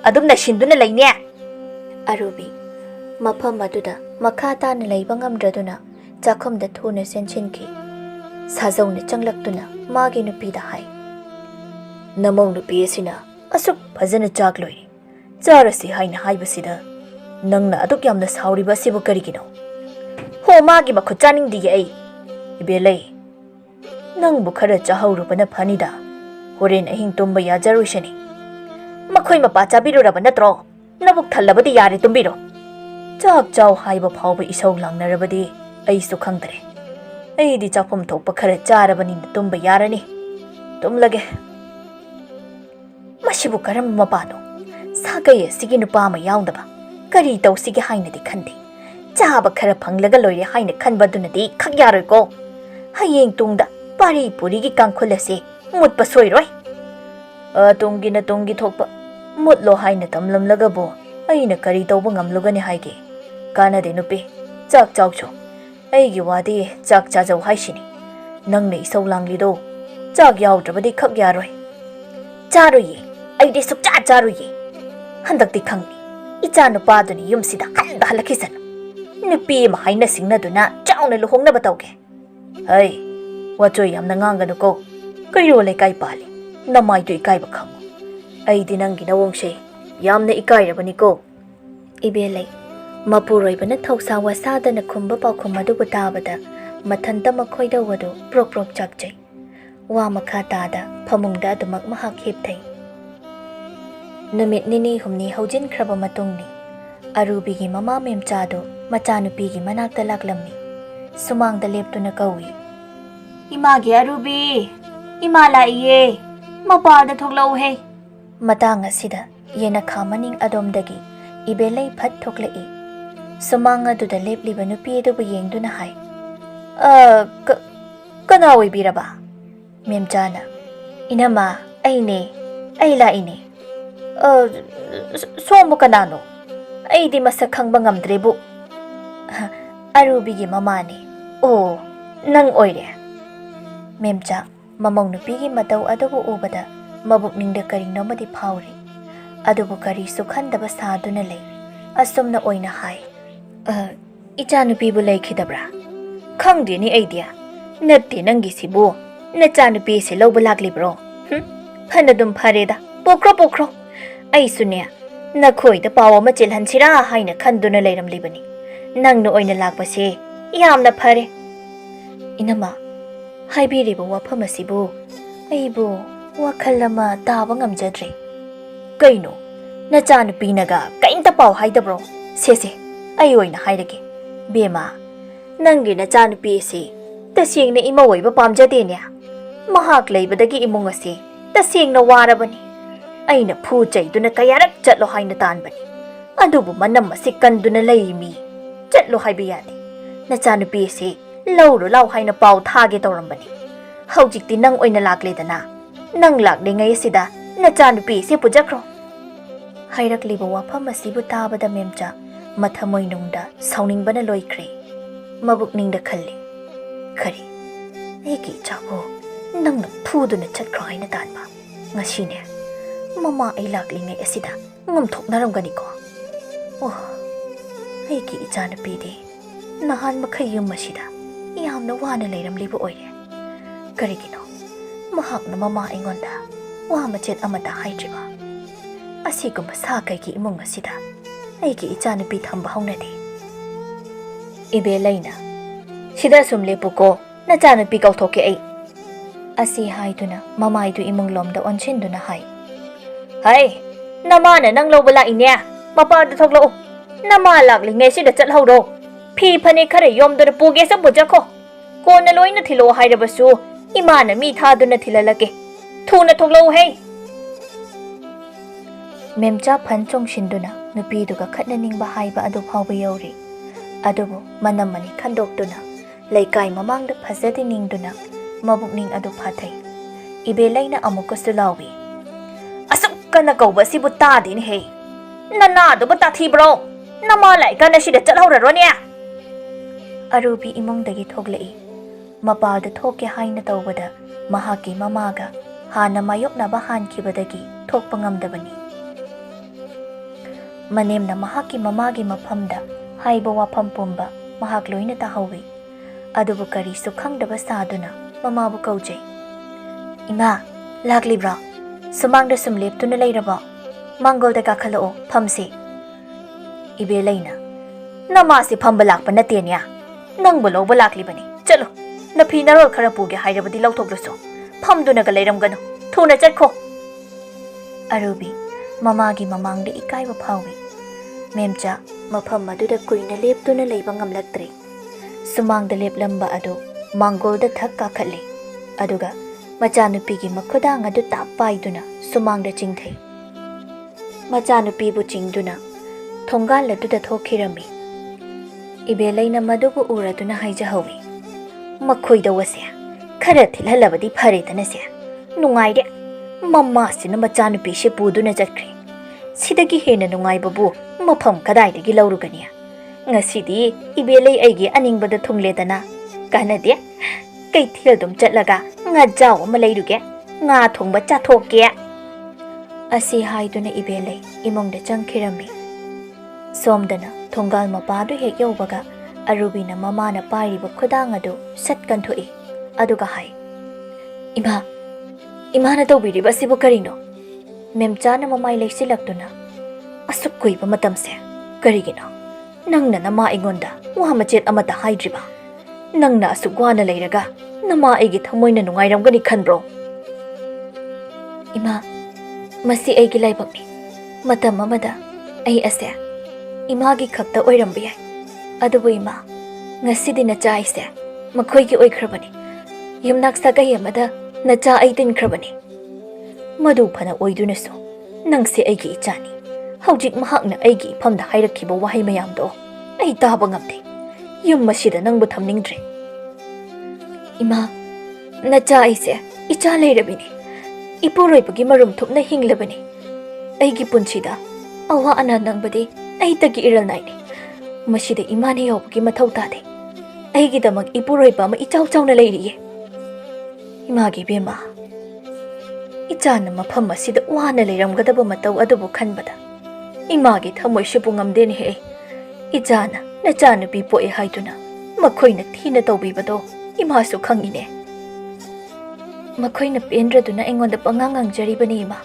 adumna shinduna leine. Arubi mafam aduda makha tana leiba ngamdraduna chakhomda thuna senchinki. Sazauna changlaktuna magi nupida hai. Namong nupi asina asuk phajana chak loi. Charasi haina haibasida nangna aduk yamna sauriba sibu karigino. Ho magi makhut chaningdi ai. Ibelai nangbu khara chahaurubana phanida. Horen ahing tumba yajaruishani. Makhoi mapa chabiruraba natro. Nabuk thallabadi yare tumbiro. Chak chaw haiba phawba isau langnarabadi aisu khangdare. Aidi chapum thokpa khara charabani tumba yarani. Tumlage. Mashibu karam mapano. Sagai sigi nupama yaundaba. Kari taw sige hainadi khandi. Chaba khara phanglaga loire haina khanbadunadi khagyaroi ko. Hayeng tungda pari puri gi kangkhulase mutpa soiroi. Tungi na tungi thokpa mutlo haina tamlamlaga bo. Aina kari tawba ngamlugani haige. Kana de nupi chak chawcho. Aigi wadi chak chajaw haishini. Nangna isau langlido. Chak yawdrabadi khagyaroi. Charoye. Aidi sukcha charoye. Handakti khangni. Icha nupaduni yumsida handa halakisan. Nupi ma haina singnaduna chawna luhongnaba tawge. Hai, wachoy yamna nganganu ko. Kayo lekai pali. Namaidu ikaiba khango. Aidi nangi nawongse yamna ikairabani ko. Ibelai mapuroibana thoksa wasadana khumba paukhum adubu tabada mathanta makhoida wadu prok chakjai. Wa makha tada phamungda adumak mahak hepthai. Numit nini humni haujin khraba matungni Arubigi mama memchado machanupigi manakta laklammi. Sumangda leptuna kawi. Imagi Arubi, imala iye, mapada thoklau he. Matang asida yena khamaning adomdagi ibelai phat thoklai. Sumanga duda lepliba nupi adubu yengduna hai. Kana oibiraba? Memchana. Inama, aine, aila ine. Somo kanano. Aidi masak khangba ngamdrebu. Arubigi mamani. Oh, nang oire. Memcha, mamong nupigi mataw adubu ubada mabuk ningda karino madi phawri. Adubu kari sukhandaba saduna lay. Asumna oina hai. Icha nupibu lay khidabra. Khangdi ni idea. Natti nangi sibu. Nacha nupi si lawba laklibro. Phanadum phareda. Pokro. Ay sunya. Nakhoy da pawa machilhan sira haina khanduna layram libani. Nang no oina lakpase. Yamna phare. Inama. Haibiribu wafam asibu. Aibu wakhalama taba ngamjadre. Kaino. Nacha nupi naga kainta paw haidabro. Sese. Ay oina haidage. Bema. Nangi nacha nupi si. Tasing na imaway ba pamjade niya. Mahak laybadagi imong asi. Tasing na warabani. Ay na pujay do na kayarak chatlo hay na tanbani. Adubo manam masikan do na laymi. Chatlo hay biyati. Nachanupi si. Lawro law hay na paw thage tawrambani. Haujik din nang oy na laklida na. Nang lakli ngay sida. Nachanupi si pujakro. Hayrak libo wapam masibu tabada memja. Mathamoy nungda. Sauning ba na loykri. Mabuk ningda khali. Kari. Eki chabo. Nang na pudo na chatkro hay na tanba. Nga sine. Mama ay lakli ngay asida. Ngamthok naramgani ko. ꯑꯣ ꯑꯩꯒꯤ ꯏꯆꯥꯅꯨꯄꯤꯗꯤ ꯅꯍꯥꯟ ꯃꯈꯩ ꯌꯨꯝ ꯑꯁꯤꯗ ꯌꯥꯝꯅ ꯋꯥꯅ ꯂꯩꯔꯝꯂꯤꯕ ꯑꯣꯏꯔꯦ ꯀꯔꯤꯒꯤꯅꯣ ꯃꯍꯥꯛꯅ ꯃꯃꯥ ꯑꯩꯉꯣꯟꯗ ꯋꯥ ꯃꯆꯦꯠ ꯑꯃꯠꯇ ꯍꯥꯏꯗ꯭ꯔꯤꯕ ꯑꯁꯤꯒꯨꯝꯕ ꯁꯥ ꯀꯩꯒꯤ ꯏꯃꯨꯡ ꯑꯁꯤꯗ ꯑꯩꯒꯤ ꯏꯆꯥꯅꯨꯄꯤ ꯊꯝꯕ ꯍꯧꯅꯗꯦ ꯏꯕꯦꯂꯩꯅ ꯁꯤꯗ ꯁꯨꯝ ꯂꯦꯞꯄꯨꯀꯣ ꯅꯆꯥꯅꯨꯄꯤ ꯀꯧꯊꯣꯛꯀꯦ ꯑꯩ ꯑꯁꯤ ꯍꯥꯏꯗꯨꯅ ꯃꯃꯥꯏꯗꯨ ꯏꯃꯨꯡꯂꯣꯝꯗ ꯑꯣꯟꯁꯤꯟꯗꯨꯅ ꯍꯥꯏ ꯍꯩ ꯅꯃꯥꯅ ꯅꯪ ꯂꯧꯕ ꯂꯥꯛꯏꯅꯦ ꯃꯄꯥꯗ ꯊꯣꯛꯂꯛꯎ ꯅꯃꯥ ꯂꯥꯛꯂꯤꯉꯩ ꯁꯤꯗ ꯆꯠꯍꯧꯔꯣ ꯐꯤ ꯐꯅꯦꯛ ꯈꯔ ꯌꯣꯝꯗꯨꯅ ꯄꯨꯒꯦ ꯆꯠꯈꯣ ꯀꯣꯟꯅ ꯂꯣꯏꯅ ꯊꯤꯜꯂꯛꯑꯣ ꯍꯥꯏꯔꯕꯁꯨ ꯏꯃꯥꯅ ꯃꯤ ꯊꯥꯗꯨꯅ ꯊꯤꯜꯍꯜꯂꯛꯀꯦ ꯊꯨꯅ ꯊꯣꯛꯂꯛꯎꯍꯦ ꯃꯦꯝꯆꯥ ꯐꯟ ꯆꯣꯡꯁꯤꯟꯗꯨꯅ ꯅꯨꯄꯤꯗꯨꯒ ꯈꯠꯅꯅꯤꯡꯕ ꯍꯥꯏꯕ ꯑꯗꯨ ꯐꯥꯎꯕ ꯌꯧꯔꯤ ꯑꯗꯨꯕꯨ ꯃꯅꯝ ꯑꯅꯤ ꯈꯟꯗꯣꯛꯇꯨꯅ ꯂꯩꯀꯥꯏ ꯃꯃꯥꯡꯗ ꯐꯖꯗꯦ ꯅꯤꯡꯗꯨꯅ ꯃꯕꯨꯛꯅꯤꯡ ꯑꯗꯨ ꯐꯥꯊꯩ ꯏꯕꯦꯂꯩꯅ ꯑꯃꯨꯛꯀꯁꯨ ꯂꯥꯎꯏ ꯑꯁꯨꯛ ꯀꯟꯅ ꯀꯧꯕ ꯑꯁꯤꯕꯨ ꯇꯥꯗꯦꯅꯦꯍꯦ ꯅꯅꯥꯗꯨꯕꯨ ꯇꯥꯊꯤꯕ꯭ꯔꯣ ꯅꯃꯥ ꯂꯥꯛꯏꯀꯥꯟꯗ ꯁꯤꯗ ꯆꯠꯍꯧꯔꯔꯣꯅꯦ ꯑꯔꯨꯕꯤ ꯏꯃꯨꯡꯗꯒꯤ ꯊꯣꯛꯂꯛꯏ ꯃꯄꯥꯗ ꯊꯣꯛꯀꯦ ꯍꯥꯏꯅ ꯇꯧꯕꯗ ꯃꯍꯥꯛꯀꯤ ꯃꯃꯥꯒ ꯍꯥꯟꯅ ꯃꯥꯌꯣꯛꯅꯕ ꯍꯥꯟꯈꯤꯕꯗꯒꯤ ꯊꯣꯛꯄ ꯉꯝꯗꯕꯅꯤ ꯃꯅꯦꯝꯅ ꯃꯍꯥꯛꯀꯤ ꯃꯃꯥꯒꯤ ꯃꯐꯝꯗ ꯍꯥꯏꯕ ꯋꯥꯐꯝ ꯄꯨꯝꯕ ꯃꯍꯥꯛ ꯂꯣꯏꯅ ꯇꯥꯍꯧꯏ ꯑꯗꯨꯕꯨ ꯀꯔꯤꯁꯨ ꯈꯪꯗꯕ ꯁꯥꯗꯨꯅ ꯃꯃꯥꯕꯨ ꯀꯧꯖꯩ ꯏꯃꯥ ꯂꯥꯛꯂꯤꯕ꯭ꯔꯣ ꯁꯨꯃꯥꯡꯗ ꯁꯨꯝ ꯂꯦꯞꯇꯨꯅ ꯂꯩꯔꯕꯣ ꯃꯥꯡꯒꯣꯜꯗ ꯀꯥꯈꯠꯂꯛꯑꯣ ꯐꯝꯁꯤ ꯏꯕꯦꯂꯩꯅ ꯅꯃꯥꯁꯤ ꯐꯝꯕ ꯂꯥꯛꯄ ꯅꯠꯇꯦꯅꯦ ꯅꯪꯕꯨ ꯂꯧꯕ ꯂꯥꯛꯂꯤꯕꯅꯤ ꯆꯠꯂꯣ ꯅꯐꯤ ꯅꯔꯣꯜ ꯈꯔ ꯄꯨꯒꯦ ꯍꯥꯏꯔꯕꯗꯤ ꯂꯧꯊꯣꯛꯂꯨꯁꯨ ꯐꯝꯗꯨꯅꯒ ꯂꯩꯔꯝꯒꯅꯨ ꯊꯨꯅ ꯆꯠꯈꯣ ꯑꯔꯨꯕꯤ ꯃꯃꯥꯒꯤ ꯃꯃꯥꯡꯗ ꯏꯀꯥꯏꯕ ꯐꯥꯎꯏ ꯃꯦꯝꯆꯥ ꯃꯐꯝ ꯑꯗꯨꯗ ꯀꯨꯏꯅ ꯂꯦꯞꯇꯨꯅ ꯂꯩꯕ ꯉꯝꯂꯛꯇ꯭ꯔꯦ ꯁꯨꯃꯥꯡꯗ ꯂꯦꯞꯂꯝꯕ ꯑꯗꯨ ꯃꯥꯡꯒꯣꯜꯗ ꯊꯛ ꯀꯥꯈꯠꯂꯤ ꯑꯗꯨꯒ ꯃꯆꯥꯅꯨꯄꯤꯒꯤ ꯃꯈꯨꯗꯥꯡ ꯑꯗꯨ ꯇꯥꯞ ꯄꯥꯏꯗꯨꯅ ꯁꯨꯃꯥꯡꯗ ꯆꯤꯡꯊꯩ ꯃꯆꯥꯅꯨꯄꯤꯕꯨ ꯆꯤꯡꯗꯨꯅ ꯊꯣꯡꯒꯥꯜ ꯑꯗꯨꯗ ꯊꯣꯛꯈꯤꯔꯝꯃꯤ ꯏꯕꯦꯂꯩꯅ ꯃꯗꯨꯕꯨ ꯎꯔꯗꯨꯅ ꯍꯥꯏꯖꯍꯧꯏ ꯃꯈꯣꯏꯗꯧꯕꯁꯦ ꯈꯔ ꯊꯤꯜꯍꯜꯂꯕꯗꯤ ꯐꯔꯦꯗꯅꯁꯦ ꯅꯨꯡꯉꯥꯏꯔꯦ ꯃꯃꯥꯁꯤꯅ ꯃꯆꯥꯅꯨꯄꯤꯁꯦ ꯄꯨꯗꯨꯅ ꯆꯠꯈ꯭ꯔꯦ ꯁꯤꯗꯒꯤ ꯍꯦꯟꯅ ꯅꯨꯡꯉꯥꯏꯕꯕꯨ ꯃꯐꯝ ꯀꯗꯥꯏꯗꯒꯤ ꯂꯧꯔꯨꯒꯅꯤ ꯉꯁꯤꯗꯤ ꯏꯕꯦꯂꯩ ꯑꯩꯒꯤ ꯑꯅꯤꯡꯕꯗ ꯊꯨꯡꯂꯦꯗꯅ ꯀꯥꯟꯅꯗꯦ ꯀꯩꯊꯦꯜꯗꯨꯝ ꯆꯠꯂꯒ ꯉꯥꯖꯥꯎ ꯑꯃ ꯂꯩꯔꯨꯒꯦ ꯉꯥ ꯊꯣꯡꯕ ꯆꯥꯊꯣꯛꯀꯦ ꯑꯁꯤ ꯍꯥꯏꯗꯨꯅ ꯏꯕꯦꯂꯩ ꯏꯃꯨꯡꯗ ꯆꯪꯈꯤꯔꯝꯃꯤ ꯁꯣꯝꯗꯅ ꯊꯣꯡꯒꯥꯜ ꯃꯄꯥꯗꯨ ꯍꯦꯛ ꯌꯧꯕꯒ ꯑꯔꯨꯕꯤꯅ ꯃꯃꯥꯅ ꯄꯥꯏꯔꯤꯕ ꯈꯨꯗꯥꯡ ꯑꯗꯨ ꯁꯠ ꯀꯟꯊꯣꯛꯏ ꯑꯗꯨꯒ ꯍꯥꯏ ꯏꯃꯥꯅ ꯇꯧꯕꯤꯔꯤꯕ ꯑꯁꯤꯕꯨ ꯀꯔꯤꯅꯣ ꯃꯦꯝꯆꯥꯅ ꯃꯃꯥꯏ ꯂꯩꯁꯤꯜꯂꯛꯇꯨꯅ ꯑꯁꯨꯛ ꯀꯨꯏꯕ ꯃꯇꯝꯁꯦ ꯀꯔꯤꯒꯤꯅꯣ ꯅꯪꯅ ꯅꯃꯥ ꯑꯩꯉꯣꯟꯗ ꯋꯥ ꯃꯆꯦꯠ ꯑꯃꯠꯇ ꯍꯥꯏꯗ꯭ꯔꯤꯕ ꯅꯪꯅ ꯑꯁꯨꯛ ꯋꯥꯅ ꯂꯩꯔꯒ ꯅꯃꯥ ꯑꯩꯒꯤ ꯊꯃꯣꯏꯅ ꯅꯨꯡꯉꯥꯏꯔꯝꯒꯅꯤ ꯈꯟꯕ꯭ꯔꯣ ꯏꯃꯥ ꯃꯁꯤ ꯑꯩꯒꯤ ꯂꯥꯏꯕꯛꯅꯤ ꯃꯇꯝ ꯑꯃꯗ ꯑꯩ ꯑꯁꯦ ꯏꯃꯥꯒꯤ ꯈꯛꯇ ꯑꯣꯏꯔꯝꯕ ꯌꯥꯏ ꯑꯗꯨꯕꯨ ꯏꯃꯥ ꯉꯁꯤꯗꯤ ꯅꯆꯥ ꯑꯩꯁꯦ ꯃꯈꯣꯏꯒꯤ ꯑꯣꯏꯈ꯭ꯔꯕꯅꯤ ꯌꯨꯝꯅꯥꯛ ꯁꯥꯒꯩ ꯑꯃꯗ ꯅꯆꯥ ꯑꯩ ꯇꯤꯟꯈ꯭ꯔꯕꯅꯤ ꯃꯗꯨ ꯐꯅ ꯑꯣꯏꯗꯨꯅꯁꯨ ꯅꯪꯁꯦ ꯑꯩꯒꯤ ꯏꯆꯥꯅꯤ ꯍꯧꯖꯤꯛ ꯃꯍꯥꯛꯅ ꯑꯩꯒꯤ ꯏꯐꯝꯗ ꯍꯥꯏꯔꯛꯈꯤꯕ ꯋꯥꯍꯩ ꯃꯌꯥꯝꯗꯣ ꯑꯩ ꯇꯥꯕ ꯉꯝꯗꯦ ꯌꯨꯝ ꯑꯁꯤꯗ ꯅꯪꯕꯨ ꯊꯝꯅꯤꯡꯗ꯭ꯔꯦ ꯏꯃꯥ ꯅꯆꯥ ꯑꯩꯁꯦ ꯏꯆꯥ ꯂꯩꯔꯕꯤꯅꯤ ꯏꯄꯨꯔꯣꯏꯕꯒꯤ ꯃꯔꯨꯝ ꯊꯨꯞꯅ ꯍꯤꯡꯂꯕꯅꯤ ꯑꯩꯒꯤ ꯄꯨꯟꯁꯤꯗ ꯑꯋꯥ ꯑꯅꯥ ꯅꯪꯕꯗꯤ ꯑꯩꯇꯒꯤ ꯏꯔꯜ ꯅꯥꯏꯅꯤ ꯃꯁꯤꯗ ꯏꯃꯥꯅ ꯌꯥꯎꯕꯒꯤ ꯃꯊꯧ ꯇꯥꯗꯦ ꯑꯩꯒꯤꯗꯃꯛ ꯏꯄꯨꯔꯣꯏꯕ ꯑꯃ ꯏꯆꯥꯎ ꯆꯥꯎꯅ ꯂꯩꯔꯤꯌꯦ ꯏꯃꯥꯒꯤ ꯏꯕꯦꯝꯃ ꯏꯆꯥꯅ ꯃꯐꯝ ꯑꯁꯤꯗ ꯋꯥꯅ ꯂꯩꯔꯝꯒꯗꯕ ꯃꯇꯧ ꯑꯗꯨꯕꯨ ꯈꯟꯕꯗ ꯏꯃꯥꯒꯤ ꯊꯃꯣꯏꯁꯤꯕꯨ ꯉꯝꯗꯦꯅꯦꯍꯦ ꯏꯆꯥꯅ ꯅꯆꯥꯅꯨꯄꯤ ꯄꯣꯛꯑꯦ ꯍꯥꯏꯗꯨꯅ ꯃꯈꯣꯏꯅ ꯊꯤꯅ ꯇꯧꯕꯤꯕꯗꯣ ꯏꯃꯥꯁꯨ ꯈꯪꯉꯤꯅꯦ ꯃꯈꯣꯏꯅ ꯄꯦꯟꯗ꯭ꯔꯗꯨꯅ ꯑꯩꯉꯣꯟꯗ ꯄꯪꯉꯥꯡ ꯉꯥꯡꯖꯔꯤꯕꯅꯤ ꯏꯃꯥ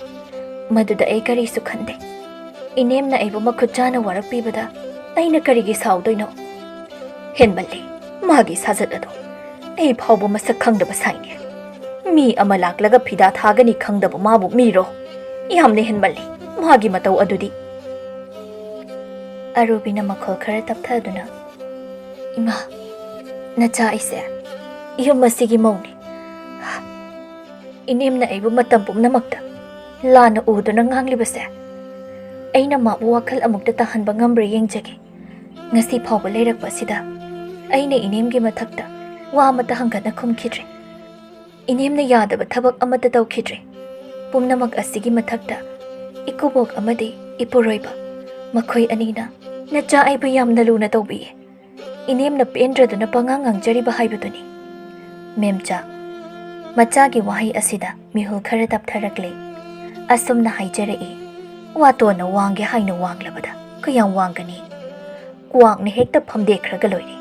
ꯃꯗꯨꯗ ꯑꯩ ꯀꯔꯤꯁꯨ ꯈꯟꯗꯦ ꯏꯅꯦꯝꯅ ꯑꯩꯕꯨ ꯃꯈꯨꯠ ꯆꯥꯅ ꯋꯥꯔꯛꯄꯤꯕꯗ ꯑꯩꯅ ꯀꯔꯤꯒꯤ ꯁꯥꯎꯗꯣꯏꯅꯣ ꯍꯦꯟꯃꯜꯂꯤ ꯃꯥꯒꯤ ꯁꯥꯖꯠ ꯑꯗꯣ ꯑꯩ ꯐꯥꯎꯕ ꯃꯁꯛ ꯈꯪꯗꯕ ꯁꯥꯏꯅꯦ ꯃꯤ ꯑꯃ ꯂꯥꯛꯂꯒ ꯐꯤꯗꯥ ꯊꯥꯒꯅꯤ ꯈꯪꯗꯕ ꯃꯥꯕꯨ ꯃꯤꯔꯣ ꯌꯥꯝꯅ ꯍꯦꯟꯃꯜꯂꯤ ꯃꯥꯒꯤ ꯃꯇꯧ ꯑꯗꯨꯗꯤ ꯑꯔꯨꯕꯤꯅ ꯃꯈꯣꯜ ꯈꯔ ꯇꯞꯊꯗꯨꯅ ꯏꯃꯥ ꯅꯆꯥ ꯑꯩꯁꯦ ꯌꯨꯝ ꯑꯁꯤꯒꯤ ꯃꯧꯅꯤ ꯏꯅꯦꯝꯅ ꯑꯩꯕꯨ ꯃꯇꯝ ꯄꯨꯝꯅꯃꯛꯇ ꯂꯥꯟꯅ ꯎꯗꯨꯅ ꯉꯥꯡꯂꯤꯕꯁꯦ ꯑꯩꯅ ꯃꯥꯕꯨ ꯋꯥꯈꯜ ꯑꯃꯨꯛꯇ ꯇꯥꯍꯟꯕ ꯉꯝꯕ꯭ꯔꯥ ꯌꯦꯡꯖꯒꯦ ꯉꯁꯤ ꯐꯥꯎꯕ ꯂꯩꯔꯛꯄ ꯑꯁꯤꯗ ꯑꯩꯅ ꯏꯅꯦꯝꯒꯤ ꯃꯊꯛꯇ ꯋꯥ ꯑꯃꯠꯇ ꯍꯪꯒꯠꯅ ꯈꯨꯝꯈꯤꯗ꯭ꯔꯦ ꯏꯅꯦꯝꯅ ꯌꯥꯗꯕ ꯊꯕꯛ ꯑꯃꯠꯇ ꯇꯧꯈꯤꯗ꯭ꯔꯦ ꯄꯨꯝꯅꯃꯛ ꯑꯁꯤꯒꯤ ꯃꯊꯛꯇ ꯏꯀꯨꯕꯣꯛ ꯑꯃꯗꯤ ꯏꯄꯨꯔꯣꯏꯕ ꯃꯈꯣꯏ ꯑꯅꯤꯅ ꯅꯆꯥ ꯑꯩꯕꯨ ꯌꯥꯝꯅ ꯂꯨꯅ ꯇꯧꯕꯤꯌꯦ ꯏꯅꯦꯝꯅ ꯄꯦꯟꯗ꯭ꯔꯗꯨꯅ ꯄꯉꯥꯡ ꯉꯥꯡꯖꯔꯤꯕ ꯍꯥꯏꯕꯗꯨꯅꯤ ꯃꯦꯝꯆꯥ ꯃꯆꯥꯒꯤ ꯋꯥꯍꯩ ꯑꯁꯤꯗ ꯃꯤꯍꯨꯜ ꯈꯔ ꯇꯞꯊꯔꯛꯂꯦ ꯑꯁꯨꯝꯅ ꯍꯥꯏꯖꯔꯛꯏ ꯋꯥꯇꯣꯟꯅ ꯋꯥꯡꯒꯦ ꯍꯥꯏꯅ ꯋꯥꯡꯂꯕꯗ ꯀꯌꯥꯝ ꯋꯥꯡꯒꯅꯤ? ꯀ꯭ꯋꯥꯛꯅ ꯍꯦꯛꯇ ꯐꯝꯗꯦꯛꯈ꯭ꯔꯒ ꯂꯣꯏꯔꯦ꯫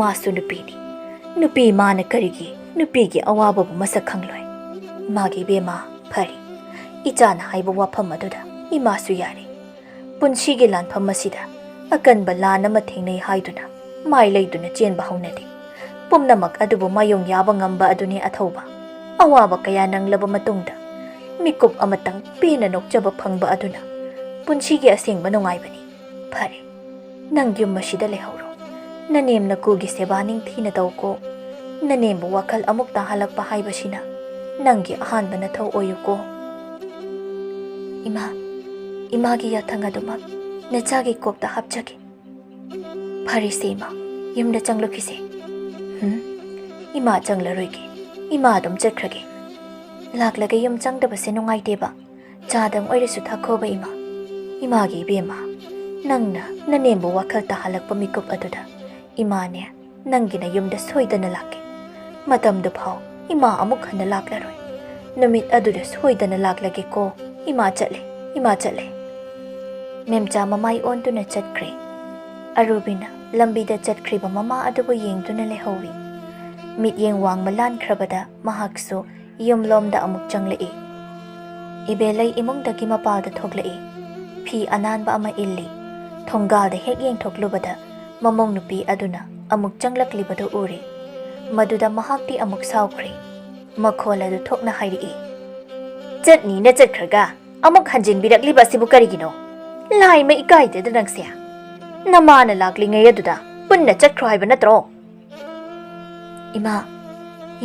ꯃꯥꯁꯨ ꯅꯨꯄꯤꯅꯤ꯫ ꯅꯨꯄꯤ ꯃꯥꯅ ꯀꯔꯤꯒꯤ ꯅꯨꯄꯤꯒꯤ ꯑꯋꯥꯕꯕꯨ ꯃꯁꯛ ꯈꯪꯂꯣꯏ? ꯏꯃꯥꯒꯤ ꯏꯕꯦꯝꯃ ꯐꯔꯦ꯫ ꯏꯆꯥꯅ ꯍꯥꯏꯕ ꯋꯥꯐꯝ ꯑꯗꯨꯗ ꯏꯃꯥꯁꯨ ꯌꯥꯔꯦ꯫ ꯄꯨꯟꯁꯤꯒꯤ ꯂꯥꯟꯐꯝ ꯑꯁꯤꯗ ꯑꯀꯟꯕ ꯂꯥꯟ ꯑꯃ ꯊꯦꯡꯅꯩ ꯍꯥꯏꯗꯨꯅ ꯃꯥꯏ ꯂꯩꯗꯨꯅ ꯆꯦꯟꯕ ꯍꯧꯅꯗꯦ꯫ ꯄꯨꯝꯅꯃꯛ ꯑꯗꯨꯕꯨ ꯃꯥꯌꯣꯡ ꯌꯥꯕ ꯉꯝꯕ ꯑꯗꯨꯅꯤ ꯑꯊꯧꯕ꯫ ꯑꯋꯥꯕ ꯀꯌꯥ ꯅꯪꯂꯕ ꯃꯇꯨꯡꯗ ꯃꯤꯀꯨꯞ ꯑꯃꯇꯪ ꯄꯦꯟꯅ ꯅꯣꯛꯆꯕ ꯐꯪꯕ ꯑꯗꯨꯅ ꯄꯨꯟꯁꯤꯒꯤ ꯑꯁꯦꯡꯕ ꯅꯨꯡꯉꯥꯏꯕꯅꯤ꯫ ꯐꯔꯦ, ꯅꯪ ꯌꯨꯝ ꯑꯁꯤꯗ ꯂꯩꯍꯧꯔꯣ꯫ ꯅꯅꯦꯝ ꯅꯀꯨꯒꯤ ꯁꯦꯕꯥ ꯅꯤꯡꯊꯤꯅ ꯇꯧꯀꯣ꯫ ꯅꯅꯦꯝꯕꯨ ꯋꯥꯈꯜ ꯑꯃꯨꯛ ꯇꯥꯍꯜꯂꯛꯄ ꯍꯥꯏꯕꯁꯤꯅ ꯅꯪꯒꯤ ꯑꯍꯥꯟꯕ ꯅꯊꯧ ꯑꯣꯏꯌꯨꯀꯣ꯫ ꯏꯃꯥ, ꯏꯃꯥꯒꯤ ꯌꯥꯊꯪ ꯑꯗꯨꯃꯛ ꯅꯆꯥꯒꯤ ꯀꯣꯛꯇ ꯍꯥꯞꯆꯒꯦ꯫ ꯐꯔꯦꯁꯦ ꯏꯃꯥ, ꯌꯨꯝꯗ ꯆꯪꯂꯨꯈꯤꯁꯦ꯫ ꯏꯃꯥ ꯆꯪꯂꯔꯣꯏꯒꯦ, ꯏꯃꯥ ꯑꯗꯨꯝ ꯆꯠꯈ꯭ꯔꯒꯦ꯫ ꯂꯥꯛꯂꯒ ꯌꯨꯝ ꯆꯪꯗꯕꯁꯦ ꯅꯨꯡꯉꯥꯏꯇꯦꯕ꯫ ꯆꯥꯗꯪ ꯑꯣꯏꯔꯁꯨ ꯊꯛꯈꯣꯕ ꯏꯃꯥ꯫ ꯏꯃꯥꯒꯤ ꯏꯕꯦꯝꯃ, ꯅꯪꯅ ꯅꯅꯦꯝꯕꯨ ꯋꯥꯈꯜ ꯇꯥꯍꯜꯂꯛꯄ ꯃꯤꯀꯨꯞ ꯑꯗꯨꯗ ꯏꯃꯥꯅꯦ ꯅꯪꯒꯤꯅ ꯌꯨꯝꯗ ꯁꯣꯏꯗꯅ ꯂꯥꯛꯀꯦ꯫ ꯃꯇꯝꯗꯨ ꯐꯥꯎ ꯏꯃꯥ ꯑꯃꯨꯛ ꯍꯟꯅ ꯂꯥꯛꯂꯔꯣꯏ꯫ ꯅꯨꯃꯤꯠ ꯑꯗꯨꯗ ꯁꯣꯏꯗꯅ ꯂꯥꯛꯂꯒꯦꯀꯣ꯫ ꯏꯃꯥ ꯆꯠꯂꯦ, ꯏꯃꯥ ꯆꯠꯂꯦ꯫ ꯃꯦꯝꯆꯥ ꯃꯃꯥꯏ ꯑꯣꯟꯗꯨꯅ ꯆꯠꯈ꯭ꯔꯦ꯫ ꯑꯔꯨꯕꯤꯅ ꯂꯝꯕꯤꯗ ꯆꯠꯈ꯭ꯔꯤꯕ ꯃꯃꯥ ꯑꯗꯨꯕꯨ ꯌꯦꯡꯗꯨꯅ ꯂꯩꯍꯧꯏ꯫ ꯃꯤꯠꯌꯦꯡ ꯋꯥꯡꯃ ꯂꯥꯟꯈ꯭ꯔꯕꯗ ꯃꯍꯥꯛꯁꯨ ꯌꯨꯝꯂꯣꯝꯗ ꯑꯃꯨꯛ ꯆꯪꯂꯛꯏ꯫ ꯏꯕꯦꯂꯩ ꯏꯃꯨꯡꯗꯒꯤ ꯃꯄꯥꯜꯗ ꯊꯣꯛꯂꯛꯏ꯫ ꯐꯤ ꯑꯅꯥꯟꯕ ꯑꯃ ꯏꯜꯂꯤ꯫ ꯊꯣꯡꯒꯥꯜꯗ ꯍꯦꯛ ꯌꯦꯡꯊꯣꯛꯂꯨꯕꯗ ꯃꯃꯧ ꯅꯨꯄꯤ ꯑꯗꯨꯅ ꯑꯃꯨꯛ ꯆꯪꯂꯛꯂꯤꯕꯗꯨ ꯎꯔꯦ꯫ ꯃꯗꯨꯗ ꯃꯍꯥꯛꯇꯤ ꯑꯃꯨꯛ ꯁꯥꯎꯈ꯭ꯔꯦ꯫ ꯃꯈꯣꯜ ꯑꯗꯨ ꯊꯣꯛꯅ ꯍꯥꯏꯔꯛꯏ, ꯆꯠꯅꯤꯅ ꯆꯠꯈ꯭ꯔꯒ ꯑꯃꯨꯛ ꯍꯟꯖꯤꯟꯕꯤꯔꯛꯂꯤꯕ ꯑꯁꯤꯕꯨ ꯀꯔꯤꯒꯤꯅꯣ? ꯂꯥꯏꯃ ꯏꯀꯥꯏꯗꯦꯗ ꯅꯪꯁꯦ꯫ ꯅꯃꯥꯅ ꯂꯥꯛꯂꯤꯉꯩ ꯑꯗꯨꯗ ꯄꯨꯟꯅ ꯆꯠꯈ꯭ꯔꯣ ꯍꯥꯏꯕ ꯅꯠꯇ꯭ꯔꯣ? ꯏꯃꯥ,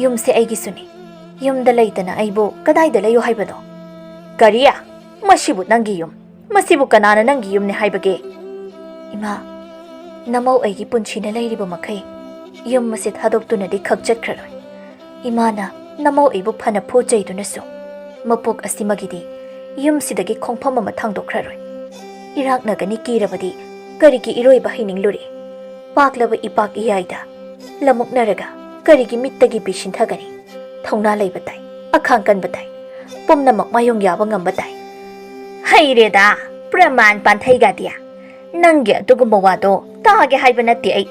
ꯌꯨꯝꯁꯦ ꯑꯩꯒꯤꯁꯨꯅꯤ꯫ ꯌꯨꯝꯗ ꯂꯩꯇꯅ ꯑꯩꯕꯨ ꯀꯗꯥꯏꯗ ꯂꯩꯌꯨ ꯍꯥꯏꯕꯅꯣ? ꯀꯔꯤ? ꯃꯁꯤꯕꯨ ꯅꯪꯒꯤ ꯌꯨꯝ? ꯃꯁꯤꯕꯨ ꯀꯅꯥꯅ ꯅꯪꯒꯤ ꯌꯨꯝꯅꯦ ꯍꯥꯏꯕꯒꯦ? ꯏꯃꯥ, ꯅꯃꯧ ꯑꯩꯒꯤ ꯄꯨꯟꯁꯤꯅ ꯂꯩꯔꯤꯕ ꯃꯈꯩ ꯌꯨꯝ ꯑꯁꯤ ꯊꯥꯗꯣꯛꯇꯨꯅꯗꯤ ꯈꯛ ꯆꯠꯈ꯭ꯔꯔꯣꯏ꯫ ꯏꯃꯥꯅ ꯅꯃꯧ ꯑꯩꯕꯨ ꯐꯅ ꯐꯨꯆꯩꯗꯨꯅꯁꯨ ꯃꯄꯣꯛ ꯑꯁꯤꯃꯒꯤꯗꯤ ꯌꯨꯝꯁꯤꯗꯒꯤ ꯈꯣꯡꯐꯝ ꯑꯃ ꯊꯥꯡꯗꯣꯛꯈ꯭ꯔꯔꯣꯏ꯫ ꯏꯔꯥꯛꯅꯒꯅꯤ ꯀꯤꯔꯕꯗꯤ ꯀꯔꯤꯒꯤ ꯏꯔꯣꯏꯕ ꯍꯩꯅꯤꯡꯂꯨꯔꯦ? ꯄꯥꯛꯂꯕ ꯏꯄꯥꯛ ꯏꯌꯥꯏꯗ ꯂꯃꯨꯛꯅꯔꯒ ꯀꯔꯤꯒꯤ ꯃꯤꯠꯇꯒꯤ ꯄꯤ ꯁꯤꯟꯊꯒꯅꯤ? ꯊꯧꯅꯥ ꯂꯩꯕ ꯇꯥꯏ, ꯑꯈꯥꯡ ꯀꯟꯕ ꯇꯥꯏ, ꯄꯨꯝꯅꯃꯛ ꯃꯥꯌꯣꯡ ꯌꯥꯕ ꯉꯝꯕ ꯇꯥꯏ꯫ ꯍꯩꯔꯦꯗꯥ, ꯄ꯭ꯔꯃꯥꯟ ꯄꯥꯟꯊꯩꯒꯗꯤ꯫ ꯅꯪꯒꯤ ꯑꯗꯨꯒꯨꯝꯕ ꯋꯥꯗꯣ ꯇꯥꯒꯦ ꯍꯥꯏꯕ ꯅꯠꯇꯦ ꯑꯩ꯫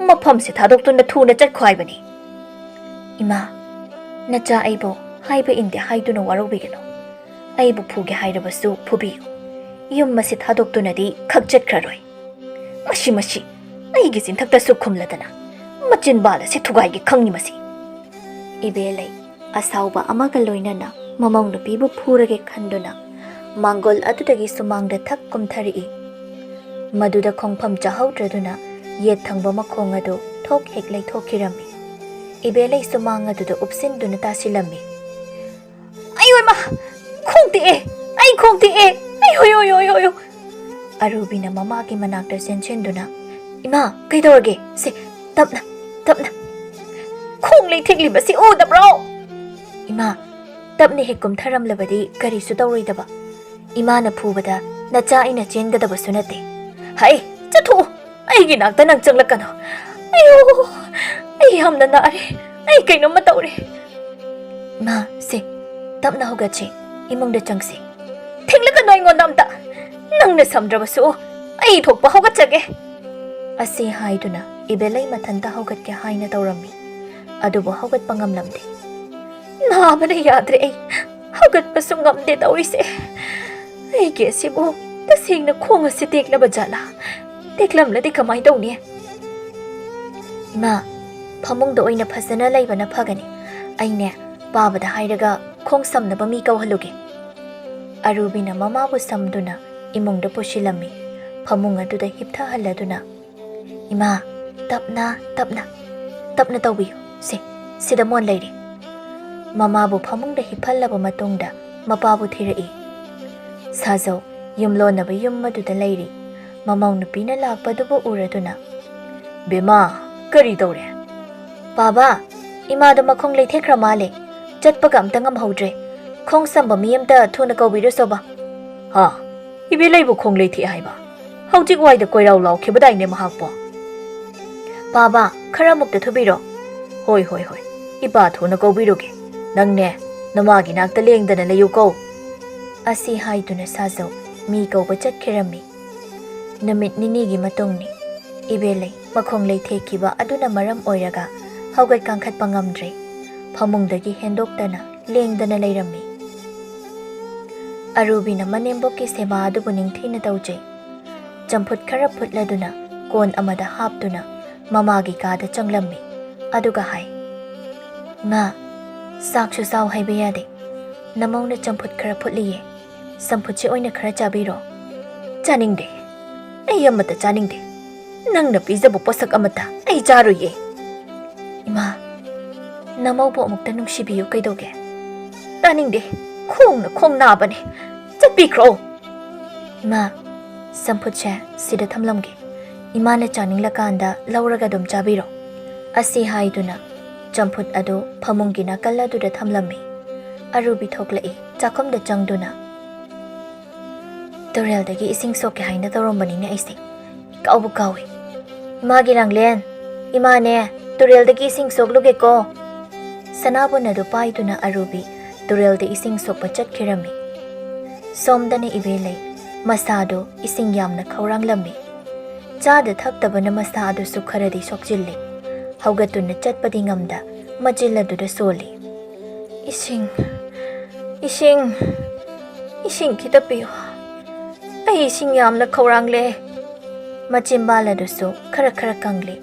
ꯃꯐꯝꯁꯦ ꯊꯥꯗꯣꯛꯇꯨꯅ ꯊꯨꯅ ꯆꯠꯈꯣ ꯍꯥꯏꯕꯅꯤ꯫ ꯏꯃꯥ, ꯅꯆꯥ ꯑꯩꯕꯨ ꯍꯥꯏꯕ ꯏꯟꯗꯦ ꯍꯥꯏꯗꯨꯅ ꯋꯥꯔꯧꯕꯤꯒꯅꯨ꯫ ꯑꯩꯕꯨ ꯐꯨꯒꯦ ꯍꯥꯏꯔꯕꯁꯨ ꯐꯨꯕꯤꯌꯨ꯫ ꯌꯨꯝ ꯑꯁꯤ ꯊꯥꯗꯣꯛꯇꯨꯅꯗꯤ ꯈꯛ ꯆꯠꯈ꯭ꯔꯔꯣꯏ꯫ ꯃꯁꯤ ꯑꯩꯒꯤ ꯆꯤꯟꯊꯛꯇꯁꯨ ꯈꯨꯝꯂꯗꯅ ꯃꯆꯤꯟ ꯕꯥꯜ ꯑꯁꯤ ꯊꯨꯒꯥꯏꯒꯦ ꯈꯪꯉꯤ ꯃꯁꯤ꯫ ꯏꯕꯦꯂꯩ ꯑꯁꯥꯎꯕ ꯑꯃꯒ ꯂꯣꯏꯅꯅ ꯃꯃꯧ ꯅꯨꯄꯤꯕꯨ ꯐꯨꯔꯒꯦ ꯈꯟꯗꯨꯅ ꯃꯥꯡꯒꯣꯜ ꯑꯗꯨꯗꯒꯤ ꯁꯨꯃꯥꯡꯗ ꯊꯛ ꯀꯨꯝꯊꯔꯛꯏ꯫ ꯃꯗꯨꯗ ꯈꯣꯡꯐꯝ ꯆꯥꯍꯧꯗ꯭ꯔꯗꯨꯅ ꯌꯦꯠ ꯊꯪꯕ ꯃꯈꯣꯡ ꯑꯗꯨ ꯊꯣꯛ ꯍꯦꯛ ꯂꯩꯊꯣꯛꯈꯤꯔꯝꯃꯤ꯫ ꯏꯕꯦꯂꯩ ꯁꯨꯃꯥꯡ ꯑꯗꯨꯗ ꯎꯞꯁꯤꯟꯗꯨꯅ ꯇꯥꯁꯤꯜꯂꯝꯃꯤ꯫ ꯑꯩꯌꯣꯏꯃ! ꯈꯣꯡ ꯇꯦꯛꯑꯦ! ꯑꯩ ꯈꯣꯡ ꯇꯦꯛꯑꯦ! ꯑꯩꯌꯣ! ꯑꯔꯨꯕꯤꯅ ꯃꯃꯥꯒꯤ ꯃꯅꯥꯛꯇ ꯆꯦꯟꯁꯤꯟꯗꯨꯅ, ꯏꯃꯥ, ꯀꯩꯗꯧꯔꯒꯦ? ꯁꯦ, ꯇꯞꯅ, ꯇꯞꯅ꯫ ꯈꯣꯡ ꯂꯩꯊꯦꯛꯂꯤꯕꯁꯤ ꯎꯗꯕ꯭ꯔꯣ? ꯏꯃꯥ, ꯇꯞꯅ ꯍꯦꯛ ꯀꯨꯝꯊꯔꯝꯂꯕꯗꯤ ꯀꯔꯤꯁꯨ ꯇꯧꯔꯣꯏꯗꯕ꯫ ꯏꯃꯥꯅ ꯐꯨꯕꯗ ꯅꯆꯥ ꯑꯩꯅ ꯆꯦꯟꯒꯗꯕꯁꯨ ꯅꯠꯇꯦ꯫ ꯍꯩ, ꯆꯠꯊꯣꯛꯎ! ꯑꯩꯒꯤ ꯅꯥꯛꯇ ꯅꯪ ꯆꯪꯂꯛꯀꯅꯨ꯫ ꯑꯩꯌꯣ! ꯑꯩ ꯌꯥꯝꯅ ꯅꯥꯔꯦ꯫ ꯑꯩ ꯀꯩꯅꯣꯝꯃ ꯇꯧꯔꯦ꯫ ꯏꯃꯥ, ꯁꯦ, ꯇꯞꯅ ꯍꯧꯒꯠꯁꯦ, ꯏꯃꯨꯡꯗ ꯆꯪꯁꯦ꯫ ꯊꯦꯡꯂꯛꯀꯅꯨ ꯑꯩꯉꯣꯟꯗ ꯑꯝꯇ! ꯅꯪꯅ ꯁꯝꯗ꯭ꯔꯕꯁꯨ ꯑꯩ ꯊꯣꯛꯄ ꯍꯧꯒꯠꯆꯒꯦ꯫ ꯑꯁꯤ ꯍꯥꯏꯗꯨꯅ ꯏꯕꯦꯂꯩ ꯃꯊꯟꯇ ꯍꯧꯒꯠꯀꯦ ꯍꯥꯏꯅ ꯇꯧꯔꯝꯃꯤ꯫ ꯑꯗꯨꯕꯨ ꯍꯧꯒꯠꯄ ꯉꯝꯂꯝꯗꯦ꯫ ꯅꯥꯕꯅ ꯌꯥꯗ꯭ꯔꯦ ꯑꯩ꯫ ꯍꯧꯒꯠꯄꯁꯨ ꯉꯝꯗꯦ ꯇꯧꯔꯤꯁꯦ꯫ ꯑꯩꯒꯤ ꯑꯁꯤꯕꯨ ꯇꯁꯦꯡꯅ ꯈꯣꯡ ꯑꯁꯤ ꯇꯦꯛꯂꯕ ꯖꯥꯠꯂꯥ? ꯇꯦꯛꯂꯝꯂꯗꯤ ꯀꯃꯥꯏ ꯇꯧꯅꯤ? ꯏꯃꯥ, ꯐꯃꯨꯡꯗ ꯑꯣꯏꯅ ꯐꯖꯅ ꯂꯩꯕꯅ ꯐꯒꯅꯤ꯫ ꯑꯩꯅꯦ ꯄꯥꯕꯗ ꯍꯥꯏꯔꯒ ꯈꯣꯡ ꯁꯝꯅꯕ ꯃꯤ ꯀꯧꯍꯜꯂꯨꯒꯦ꯫ ꯑꯔꯨꯕꯤꯅ ꯃꯃꯥꯕꯨ ꯁꯝꯗꯨꯅ ꯏꯃꯨꯡꯗ ꯄꯨꯁꯤꯜꯂꯝꯃꯤ꯫ ꯐꯃꯨꯡ ꯑꯗꯨꯗ ꯍꯤꯞꯊꯍꯜꯂꯗꯨꯅ, ꯏꯃꯥ, ꯇꯞꯅ ꯇꯧꯕꯤꯌꯨ꯫ ꯁꯤꯗ ꯃꯣꯟ ꯂꯩꯔꯦ꯫ ꯃꯃꯥꯕꯨ ꯐꯃꯨꯡꯗ ꯍꯤꯞꯍꯜꯂꯕ ꯃꯇꯨꯡꯗ ꯃꯄꯥꯕꯨ ꯊꯤꯔꯛꯏ꯫ ꯁꯥꯖꯧ ꯌꯨꯝꯂꯣꯟꯅꯕ ꯌꯨꯝ ꯑꯗꯨꯗ ꯂꯩꯔꯤ꯫ ꯃꯃꯧ ꯅꯨꯄꯤꯅ ꯂꯥꯛꯄꯗꯨꯕꯨ ꯎꯔꯗꯨꯅ, ꯕꯦꯃꯥ, ꯀꯔꯤ ꯇꯧꯔꯦ? ꯄꯥꯕꯥ, ꯏꯃꯥꯗꯣ ꯃꯈꯣꯡ ꯂꯩꯊꯦꯛꯈ꯭ꯔ ꯃꯥꯜꯂꯦ꯫ ꯆꯠꯄꯒ ꯑꯝꯇ ꯉꯝꯍꯧꯗ꯭ꯔꯦ꯫ ꯈꯣꯡ ꯁꯝꯕ ꯃꯤ ꯑꯝꯇ ꯊꯨꯅ ꯀꯧꯕꯤꯔꯨꯁꯣꯕ꯫ ꯍꯥ? ꯏꯕꯦꯂꯩꯕꯨ ꯈꯣꯡ ꯂꯩꯊꯦꯛꯑꯦ ꯍꯥꯏꯕ? ꯍꯧꯖꯤꯛ ꯋꯥꯏꯗ ꯀꯣꯏꯔꯥꯎ ꯂꯥꯎꯈꯤꯕꯗꯥꯏꯅꯦ ꯃꯍꯥꯛꯄꯣ? ꯄꯥꯕꯥ, ꯈꯔ ꯑꯃꯨꯛꯇ ꯊꯨꯕꯤꯔꯣ꯫ ꯍꯣꯏ, ꯏꯄꯥ ꯊꯨꯅ ꯀꯧꯕꯤꯔꯨꯒꯦ꯫ ꯅꯪꯅꯦ ꯅꯃꯥꯒꯤ ꯅꯥꯛꯇ ꯂꯦꯡꯗꯅ ꯂꯩꯌꯨꯀꯣ꯫ ꯑꯁꯤ ꯍꯥꯏꯗꯨꯅ ꯁꯥꯖꯧ ꯃꯤ ꯀꯧꯕ ꯆꯠꯈꯤꯔꯝꯃꯤ꯫ ꯅꯨꯃꯤꯠ ꯅꯤꯅꯤꯒꯤ ꯃꯇꯨꯡꯅꯤ ꯏꯕꯦꯂꯩ ꯃꯈꯣꯡ ꯂꯩꯊꯦꯛꯈꯤꯕ ꯑꯗꯨꯅ ꯃꯔꯝ ꯑꯣꯏꯔꯒ ꯍꯧꯒꯠ ꯀꯥꯡꯈꯠꯄ ꯉꯝꯗ꯭ꯔꯦ ꯐꯃꯨꯡꯗꯒꯤ ꯍꯦꯟꯗꯣꯛꯇꯅ ꯂꯦꯡꯗꯅ ꯂꯩꯔꯝꯃꯤ ꯑꯔꯨꯕꯤꯅ ꯃꯅꯦꯝꯕꯣꯛꯀꯤ ꯁꯦꯕꯥ ꯑꯗꯨꯕꯨ ꯅꯤꯡꯊꯤꯅ ꯇꯧꯖꯩ ꯆꯝꯐꯨꯠ ꯈꯔ ꯐꯨꯠꯂꯗꯨꯅ ꯀꯣꯟ ꯑꯃꯗ ꯍꯥꯞꯇꯨꯅ ꯃꯃꯥꯒꯤ ꯀꯥꯗ ꯆꯪꯂꯝꯃꯤ ꯑꯗꯨꯒ ꯍꯥꯏ ꯉꯥ ꯆꯥꯛꯁꯨ ꯆꯥꯎ ꯍꯥꯏꯕ ꯌꯥꯗꯦ ꯅꯃꯧꯅ ꯆꯝꯐꯨꯠ ꯈꯔ ꯐꯨꯠꯂꯤꯌꯦ ꯆꯝꯐꯨꯠꯁꯦ ꯑꯣꯏꯅ ꯈꯔ ꯆꯥꯕꯤꯔꯣ ꯆꯥꯅꯤꯡꯗꯦ ꯑꯩ ꯑꯃꯠꯇ ꯆꯥꯅꯤꯡꯗꯦ ꯅꯪꯅ ꯄꯤꯖꯕ ꯄꯣꯠꯁꯛ ꯑꯃꯠꯇ ꯑꯩ ꯆꯥꯔꯣꯏꯌꯦ ꯏꯃꯥ ꯅꯃꯧꯕꯨ ꯑꯃꯨꯛꯇ ꯅꯨꯡꯁꯤꯕꯤꯌꯨ ꯀꯩꯗꯧꯒꯦ ꯇꯥꯅꯤꯡꯗꯦ ꯈꯣꯡꯅ ꯈꯣꯡ ꯅꯥꯕꯅꯦ ꯆꯠꯄꯤꯈ꯭ꯔꯣ ꯏꯃꯥ ꯆꯝꯐꯨꯠꯁꯦ ꯁꯤꯗ ꯊꯝꯂꯝꯒꯦ ꯏꯃꯥꯅ ꯆꯥꯅꯤꯡꯂꯀꯥꯟꯗ ꯂꯧꯔꯒ ꯑꯗꯨꯝ ꯆꯥꯕꯤꯔꯣ ꯑꯁꯤ ꯍꯥꯏꯗꯨꯅ ꯆꯝꯐꯨꯠ ꯑꯗꯨ ꯐꯃꯨꯡꯒꯤ ꯅꯥꯀꯜ ꯑꯗꯨꯗ ꯊꯝꯂꯝꯃꯤ ꯑꯔꯨꯕꯤ ꯊꯣꯛꯂꯛꯏ ꯆꯥꯛꯈꯨꯝꯗ ꯆꯪꯗꯨꯅ ꯇꯨꯔꯦꯜꯗꯒꯤ ꯏꯁꯤꯡ ꯁꯣꯛꯀꯦ ꯍꯥꯏꯅ ꯇꯧꯔꯝꯕꯅꯤꯅꯦ ꯑꯩꯁꯦ ꯏꯀꯥꯎꯕꯨ ꯀꯥꯎꯏ ꯏꯃꯥꯒꯤ ꯂꯥꯡꯂꯦꯟ ꯏꯃꯥꯅꯦ ꯇꯨꯔꯦꯜꯗꯒꯤ ꯏꯁꯤꯡ ꯁꯣꯛꯂꯨꯒꯦꯀꯣ ꯁꯅꯥꯕꯨꯟ ꯑꯗꯨ ꯄꯥꯏꯗꯨꯅ ꯑꯔꯨꯕꯤ ꯇꯨꯔꯦꯜꯗ ꯏꯁꯤꯡ ꯁꯣꯛꯄ ꯆꯠꯈꯤꯔꯝꯃꯤ ꯁꯣꯝꯗꯅ ꯏꯕꯦꯂꯩ ꯃꯁꯥꯗꯨ ꯏꯁꯤꯡ ꯌꯥꯝꯅ ꯈꯧꯔꯥꯡꯂꯝꯃꯤ ꯆꯥꯗ ꯊꯛꯇꯕꯅ ꯃꯁꯥ ꯑꯗꯨꯁꯨ ꯈꯔꯗꯤ ꯁꯣꯛꯆꯤꯜꯂꯤ ꯍꯧꯒꯠꯇꯨꯅ ꯆꯠꯄꯗꯤ ꯉꯝꯗ ꯃꯆꯤꯜ ꯑꯗꯨꯗ ꯁꯣꯜꯂꯤ ꯏꯁꯤꯡ ꯏꯁꯤꯡ ꯏꯁꯤꯡ ꯈꯤꯇ ꯄꯤꯌꯨ ꯑꯩ ꯏꯁꯤꯡ ꯌꯥꯝꯅ ꯈꯧꯔꯥꯡꯂꯦ ꯃꯆꯤꯟꯕꯥꯜ ꯑꯗꯨꯁꯨ ꯈꯔ ꯈꯔ ꯀꯪꯂꯤ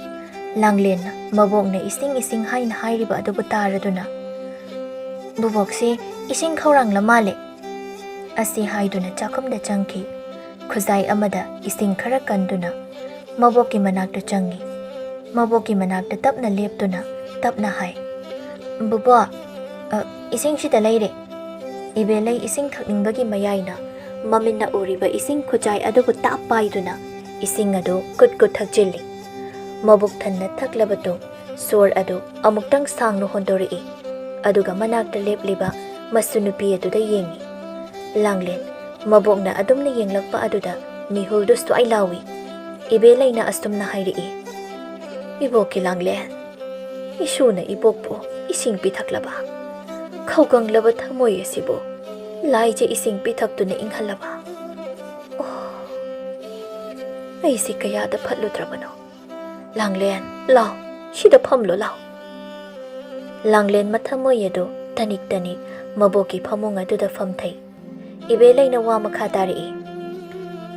ꯂꯥꯡꯂꯦꯟꯅ ꯃꯕꯣꯛꯅ ꯏꯁꯤꯡ ꯏꯁꯤꯡ ꯍꯥꯏꯅ ꯍꯥꯏꯔꯤꯕ ꯑꯗꯨꯕꯨ ꯇꯥꯔꯗꯨꯅ ꯕꯨꯕꯣꯛꯁꯤ ꯏꯁꯤꯡ ꯈꯧꯔꯥꯡꯂ ꯃꯥꯜꯂꯦ ꯑꯁꯤ ꯍꯥꯏꯗꯨꯅ ꯆꯥꯛꯈꯨꯝꯗ ꯆꯪꯈꯤ ꯈꯨꯖꯥꯏ ꯑꯃꯗ ꯏꯁꯤꯡ ꯈꯔ ꯀꯟꯗꯨꯅ ꯃꯕꯣꯛꯀꯤ ꯃꯅꯥꯛꯇ ꯆꯪꯉꯤ ꯃꯕꯣꯛꯀꯤ ꯃꯅꯥꯛꯇ ꯇꯞꯅ ꯂꯦꯞꯇꯨꯅ ꯇꯞꯅ ꯍꯥꯏ ꯕꯨꯕꯣꯛ ꯏꯁꯤꯡꯁꯤꯗ ꯂꯩꯔꯦ ꯏꯕꯦꯂꯩ ꯏꯁꯤꯡ ꯊꯛꯅꯤꯡꯕꯒꯤ ꯃꯌꯥꯏꯅ ꯃꯃꯤꯠꯅ ꯎꯔꯤꯕ ꯏꯁꯤꯡ ꯈꯨꯖꯥꯏ ꯑꯗꯨꯕꯨ ꯇꯥꯞ ꯄꯥꯏꯗꯨꯅ ꯏꯁꯤꯡ ꯑꯗꯨ ꯀꯨꯠ ꯀꯨꯠ ꯊꯛꯆꯤꯜꯂꯤ ꯃꯕꯨꯛ ꯊꯟꯅ ꯊꯛꯂꯕꯗꯨ ꯁꯣꯔ ꯑꯗꯨ ꯑꯃꯨꯛꯇꯪ ꯁꯥꯡꯅ ꯍꯣꯟꯗꯣꯔꯛꯏ ꯑꯗꯨꯒ ꯃꯅꯥꯛꯇ ꯂꯦꯞꯂꯤꯕ ꯃꯁꯨ ꯅꯨꯄꯤ ꯑꯗꯨꯗ ꯌꯦꯡꯉꯤ ꯂꯥꯡꯂꯦꯟ ꯃꯕꯣꯛꯅ ꯑꯗꯨꯝꯅ ꯌꯦꯡꯂꯛꯄ ꯑꯗꯨꯗ ꯃꯤꯍꯨꯜꯗꯨ ꯁ꯭ꯋꯥꯏ ꯂꯥꯎꯏ ꯏꯕꯦꯂꯩꯅ ꯑꯁꯨꯝꯅ ꯍꯥꯏꯔꯛꯏ ꯏꯕꯣꯛꯀꯤ ꯂꯥꯡꯂꯦꯟ ꯏꯁꯨꯅ ꯏꯕꯣꯛꯄꯨ ꯏꯁꯤꯡ ꯄꯤꯊꯛꯂꯕ ꯈꯧꯒꯪꯂꯕ ꯊꯃꯣꯏ ꯑꯁꯤꯕꯨ ꯂꯥꯏꯖ ꯏꯁꯤꯡ ꯄꯤꯊꯛꯇꯨꯅ ꯏꯪꯍꯜꯂꯕ ꯑꯩꯁꯤ ꯀꯌꯥꯗ ꯐꯠꯂꯨꯗ꯭ꯔꯕꯅꯣ ꯂꯥꯡꯂꯦꯟ ꯂꯥꯎ ꯁꯤꯗ ꯐꯝꯂꯣ ꯂꯥꯎ ꯂꯥꯡꯂꯦꯟ ꯃꯊꯃꯣꯏ ꯑꯗꯨ ꯇꯅꯤꯛ ꯇꯅꯤꯛ ꯃꯕꯣꯛꯀꯤ ꯐꯃꯨꯡ ꯑꯗꯨꯗ ꯐꯝꯊꯩ ꯏꯕꯦꯂꯩꯅ ꯋꯥ ꯃꯈꯥ ꯇꯥꯔꯛꯏ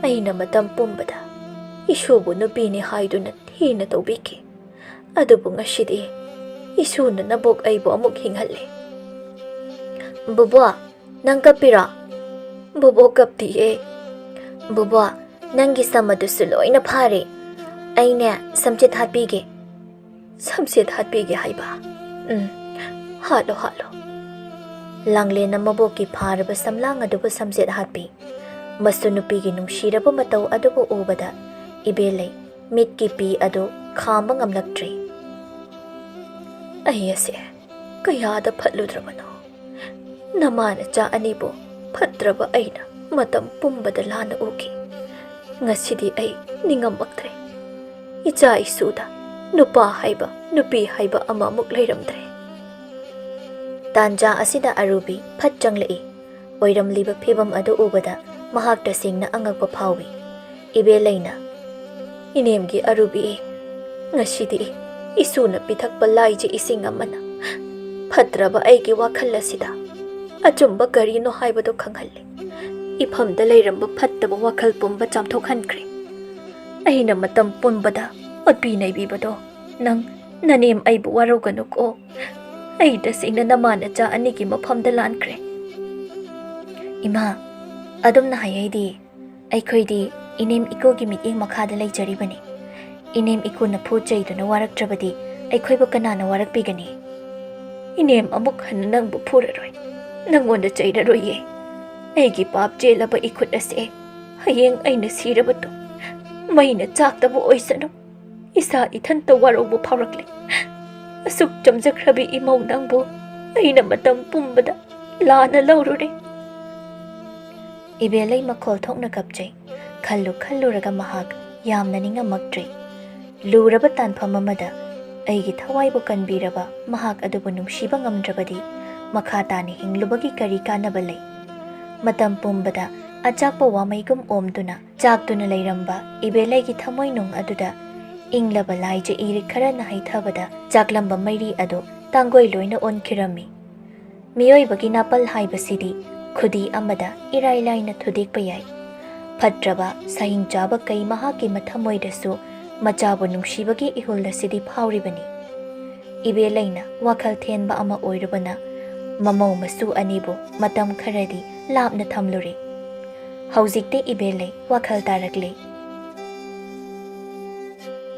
ꯑꯩꯅ ꯃꯇꯝ ꯄꯨꯝꯕꯗ ꯏꯁꯨꯕꯨ ꯅꯨꯄꯤꯅꯤ ꯍꯥꯏꯗꯨꯅ ꯊꯤꯅ ꯇꯧꯕꯤꯈꯤ ꯑꯗꯨꯕꯨ ꯉꯁꯤꯗꯤ ꯏꯁꯨꯅ ꯅꯕꯣꯛ ꯑꯩꯕꯨ ꯑꯃꯨꯛ ꯍꯤꯡꯍꯜꯂꯦ ꯕꯨꯕꯣꯛ ꯅꯪ ꯀꯞꯄꯤꯔꯣ ꯕꯨꯕꯣꯛ ꯀꯞꯇꯤꯌꯦ ꯕꯨꯕꯣꯛ ꯅꯪꯒꯤ ꯁꯝ ꯑꯗꯨꯁꯨ ꯂꯣꯏꯅ ꯐꯥꯔꯦ ꯑꯩꯅꯦ ꯁꯝꯆꯦꯠ ꯍꯥꯠꯄꯤꯒꯦ ꯁꯝꯆꯦꯠ ꯍꯥꯠꯄꯤꯒꯦ ꯍꯥꯏꯕ ꯍꯥꯠꯂꯣ ꯍꯥꯠꯂꯣ ꯂꯥꯡꯂꯦꯟꯅ ꯃꯕꯣꯛꯀꯤ ꯐꯥꯔꯕ ꯁꯝꯂꯥꯡ ꯑꯗꯨꯕꯨ ꯁꯝꯆꯦꯠ ꯍꯥꯠꯄꯤ ꯃꯁꯨ ꯅꯨꯄꯤꯒꯤ ꯅꯨꯡꯁꯤꯔꯕ ꯃꯇꯧ ꯑꯗꯨꯕꯨ ꯎꯕꯗ ꯏꯕꯦꯂꯩ ꯃꯤꯠꯀꯤ ꯄꯤ ꯑꯗꯨ ꯈꯥꯝꯕ ꯉꯝꯂꯛꯇ꯭ꯔꯤ ꯑꯩ ꯑꯁꯦ ꯀꯌꯥꯗ ꯐꯠꯂꯨꯗ꯭ꯔꯕꯅꯣ ꯅꯃꯥꯅꯆꯥ ꯑꯅꯤꯕꯨ ꯐꯠꯇ꯭ꯔꯕ ꯑꯩꯅ ꯃꯇꯝ ꯄꯨꯝꯕꯗ ꯂꯥꯟꯅ ꯎꯈꯤ ꯉꯁꯤꯗꯤ ꯑꯩ ꯅꯤꯡꯉꯝꯃꯛꯇ꯭ꯔꯦ ꯏꯆꯥ ꯏꯁꯨꯗ ꯅꯨꯄꯥ ꯍꯥꯏꯕ ꯅꯨꯄꯤ ꯍꯥꯏꯕ ꯑꯃꯃꯨꯛ ꯂꯩꯔꯝꯗ꯭ꯔꯦ ꯇꯥꯟꯖꯥ ꯑꯁꯤꯗ ꯑꯔꯨꯕꯤ ꯐꯠ ꯆꯪꯂꯛꯏ ꯑꯣꯏꯔꯝꯂꯤꯕ ꯐꯤꯕꯝ ꯑꯗꯨ ꯎꯕꯗ ꯃꯍꯥꯛ ꯇꯁꯦꯡꯅ ꯑꯉꯛꯄ ꯐꯥꯎꯏ ꯏꯕꯦꯂꯩꯅ ꯏꯅꯦꯝꯒꯤ ꯑꯔꯨꯕꯤ ꯉꯁꯤꯗꯤ ꯏꯁꯨꯅ ꯄꯤꯊꯛꯄ ꯂꯥꯏꯖ ꯏꯁꯤꯡ ꯑꯃꯅ ꯐꯠꯇ꯭ꯔꯕ ꯑꯩꯒꯤ ꯋꯥꯈꯜ ꯑꯁꯤꯗ ꯑꯆꯨꯝꯕ ꯀꯔꯤꯅꯣ ꯍꯥꯏꯕꯗꯨ ꯈꯪꯍꯜꯂꯤ ꯏꯐꯝꯗ ꯂꯩꯔꯝꯕ ꯐꯠꯇꯕ ꯋꯥꯈꯜ ꯄꯨꯝꯕ ꯆꯥꯝꯊꯣꯛꯍꯟꯈ꯭ꯔꯦ ꯑꯩꯅ ꯃꯇꯝ ꯄꯨꯝꯕꯗ ꯑꯣꯠꯄꯤ ꯅꯩꯕꯤꯕꯗꯣ ꯅꯪ ꯅꯅꯦꯝ ꯑꯩꯕꯨ ꯋꯥꯔꯧꯒꯅꯨꯀꯣ ꯑꯩ ꯇꯁꯦꯡꯅ ꯅꯃꯥꯅꯆꯥ ꯑꯅꯤꯒꯤ ꯃꯐꯝꯗ ꯂꯥꯟꯈ꯭ꯔꯦ ꯏꯃꯥ ꯑꯗꯨꯝꯅ ꯍꯥꯏꯍꯩꯗꯤ ꯑꯩꯈꯣꯏꯗꯤ ꯏꯅꯦꯝ ꯏꯀꯨꯒꯤ ꯃꯤꯠꯌꯦꯡ ꯃꯈꯥꯗ ꯂꯩꯖꯔꯤꯕꯅꯤ ꯏꯅꯦꯝ ꯏꯀꯨꯅ ꯐꯨ ꯆꯩꯗꯨꯅ ꯋꯥꯔꯛꯇ꯭ꯔꯕꯗꯤ ꯑꯩꯈꯣꯏꯕꯨ ꯀꯅꯥꯅ ꯋꯥꯔꯛꯄꯤꯒꯅꯤ ꯏꯅꯦꯝ ꯑꯃꯨꯛ ꯍꯟꯅ ꯅꯪꯕꯨ ꯐꯨꯔꯔꯣꯏ ꯅꯪꯉꯣꯟꯗ ꯆꯩꯔꯔꯣꯏꯌꯦ ꯑꯩꯒꯤ ꯄꯥꯞ ꯆꯦꯜꯂꯕ ꯏꯈꯨꯠ ꯑꯁꯦ ꯍꯌꯦꯡ ꯑꯩꯅ ꯁꯤꯔꯕꯗꯨ ꯃꯩꯅ ꯆꯥꯛꯇꯕ ꯑꯣꯏꯁꯅꯨ ꯏꯁꯥ ꯏꯊꯟꯇ ꯋꯥꯔꯧꯕ ꯐꯥꯎꯔꯛꯂꯦ ꯑꯁꯨꯛ ꯆꯝꯖꯈ꯭ꯔꯕꯤ ꯏꯃꯧ ꯅꯪꯕꯨ ꯑꯩꯅ ꯃꯇꯝ ꯄꯨꯝꯕꯗ ꯂꯥꯟꯅ ꯂꯧꯔꯨꯔꯦ ꯏꯕꯦꯂꯩ ꯃꯈꯣꯜ ꯊꯣꯛꯅ ꯀꯞꯆꯩ ꯈꯜꯂꯨꯔꯒ ꯃꯍꯥꯛ ꯌꯥꯝꯅ ꯅꯤꯡꯉꯝꯃꯛꯇ꯭ꯔꯤ ꯂꯨꯔꯕ ꯇꯥꯟꯐꯝ ꯑꯃꯗ ꯑꯩꯒꯤ ꯊꯋꯥꯏꯕꯨ ꯀꯟꯕꯤꯔꯕ ꯃꯍꯥꯛ ꯑꯗꯨꯕꯨ ꯅꯨꯡꯁꯤꯕ ꯉꯝꯗ꯭ꯔꯕꯗꯤ ꯃꯈꯥ ꯇꯥꯅ ꯍꯤꯡꯂꯨꯕꯒꯤ ꯀꯔꯤ ꯀꯥꯟꯅꯕ ꯂꯩ ꯃꯇꯝ ꯄꯨꯝꯕꯗ ꯑꯆꯥꯛꯄ ꯋꯥꯃꯩꯒꯨꯝ ꯑꯣꯝꯗꯨꯅ ꯆꯥꯛꯇꯨꯅ ꯂꯩꯔꯝꯕ ꯏꯕꯦꯂꯩꯒꯤ ꯊꯃꯣꯏꯅꯨꯡ ꯑꯗꯨꯗ ꯏꯪꯂꯕ ꯂꯥꯏꯖ ꯏꯔꯤꯛ ꯈꯔꯅ ꯍꯩꯊꯕꯗ ꯆꯥꯛꯂꯝꯕ ꯃꯩꯔꯤ ꯑꯗꯨ ꯇꯥꯡꯒꯣꯏ ꯂꯣꯏꯅ ꯑꯣꯟꯈꯤꯔꯝꯃꯤ꯫ ꯃꯤꯑꯣꯏꯕꯒꯤ ꯅꯥꯄꯜ ꯍꯥꯏꯕꯁꯤꯗꯤ ꯈꯨꯗꯤ ꯑꯃꯗ ꯏꯔꯥꯏ ꯂꯥꯏꯅ ꯊꯨꯗꯦꯛꯄ ꯌꯥꯏ꯫ ꯐꯠꯇ꯭ꯔꯕ ꯁꯍꯤꯡ ꯆꯥꯕ ꯀꯩ ꯃꯍꯥꯛꯀꯤ ꯃꯊꯃꯣꯏꯗꯁꯨ ꯃꯆꯥꯕꯨ ꯅꯨꯡꯁꯤꯕꯒꯤ ꯏꯍꯨꯜ ꯑꯁꯤꯗꯤ ꯐꯥꯎꯔꯤꯕꯅꯤ꯫ ꯏꯕꯦꯂꯩꯅ ꯋꯥꯈꯜ ꯊꯦꯟꯕ ꯑꯃ ꯑꯣꯏꯔꯨꯕꯅ ꯃꯃꯧ ꯃꯁꯨ ꯑꯅꯤꯕꯨ ꯃꯇꯝ ꯈꯔꯗꯤ ꯂꯥꯞꯅ ꯊꯝꯂꯨꯔꯦ꯫ ꯍꯧꯖꯤꯛꯇꯤ ꯏꯕꯦꯂꯩ ꯋꯥꯈꯜ ꯇꯥꯔꯛꯂꯦ꯫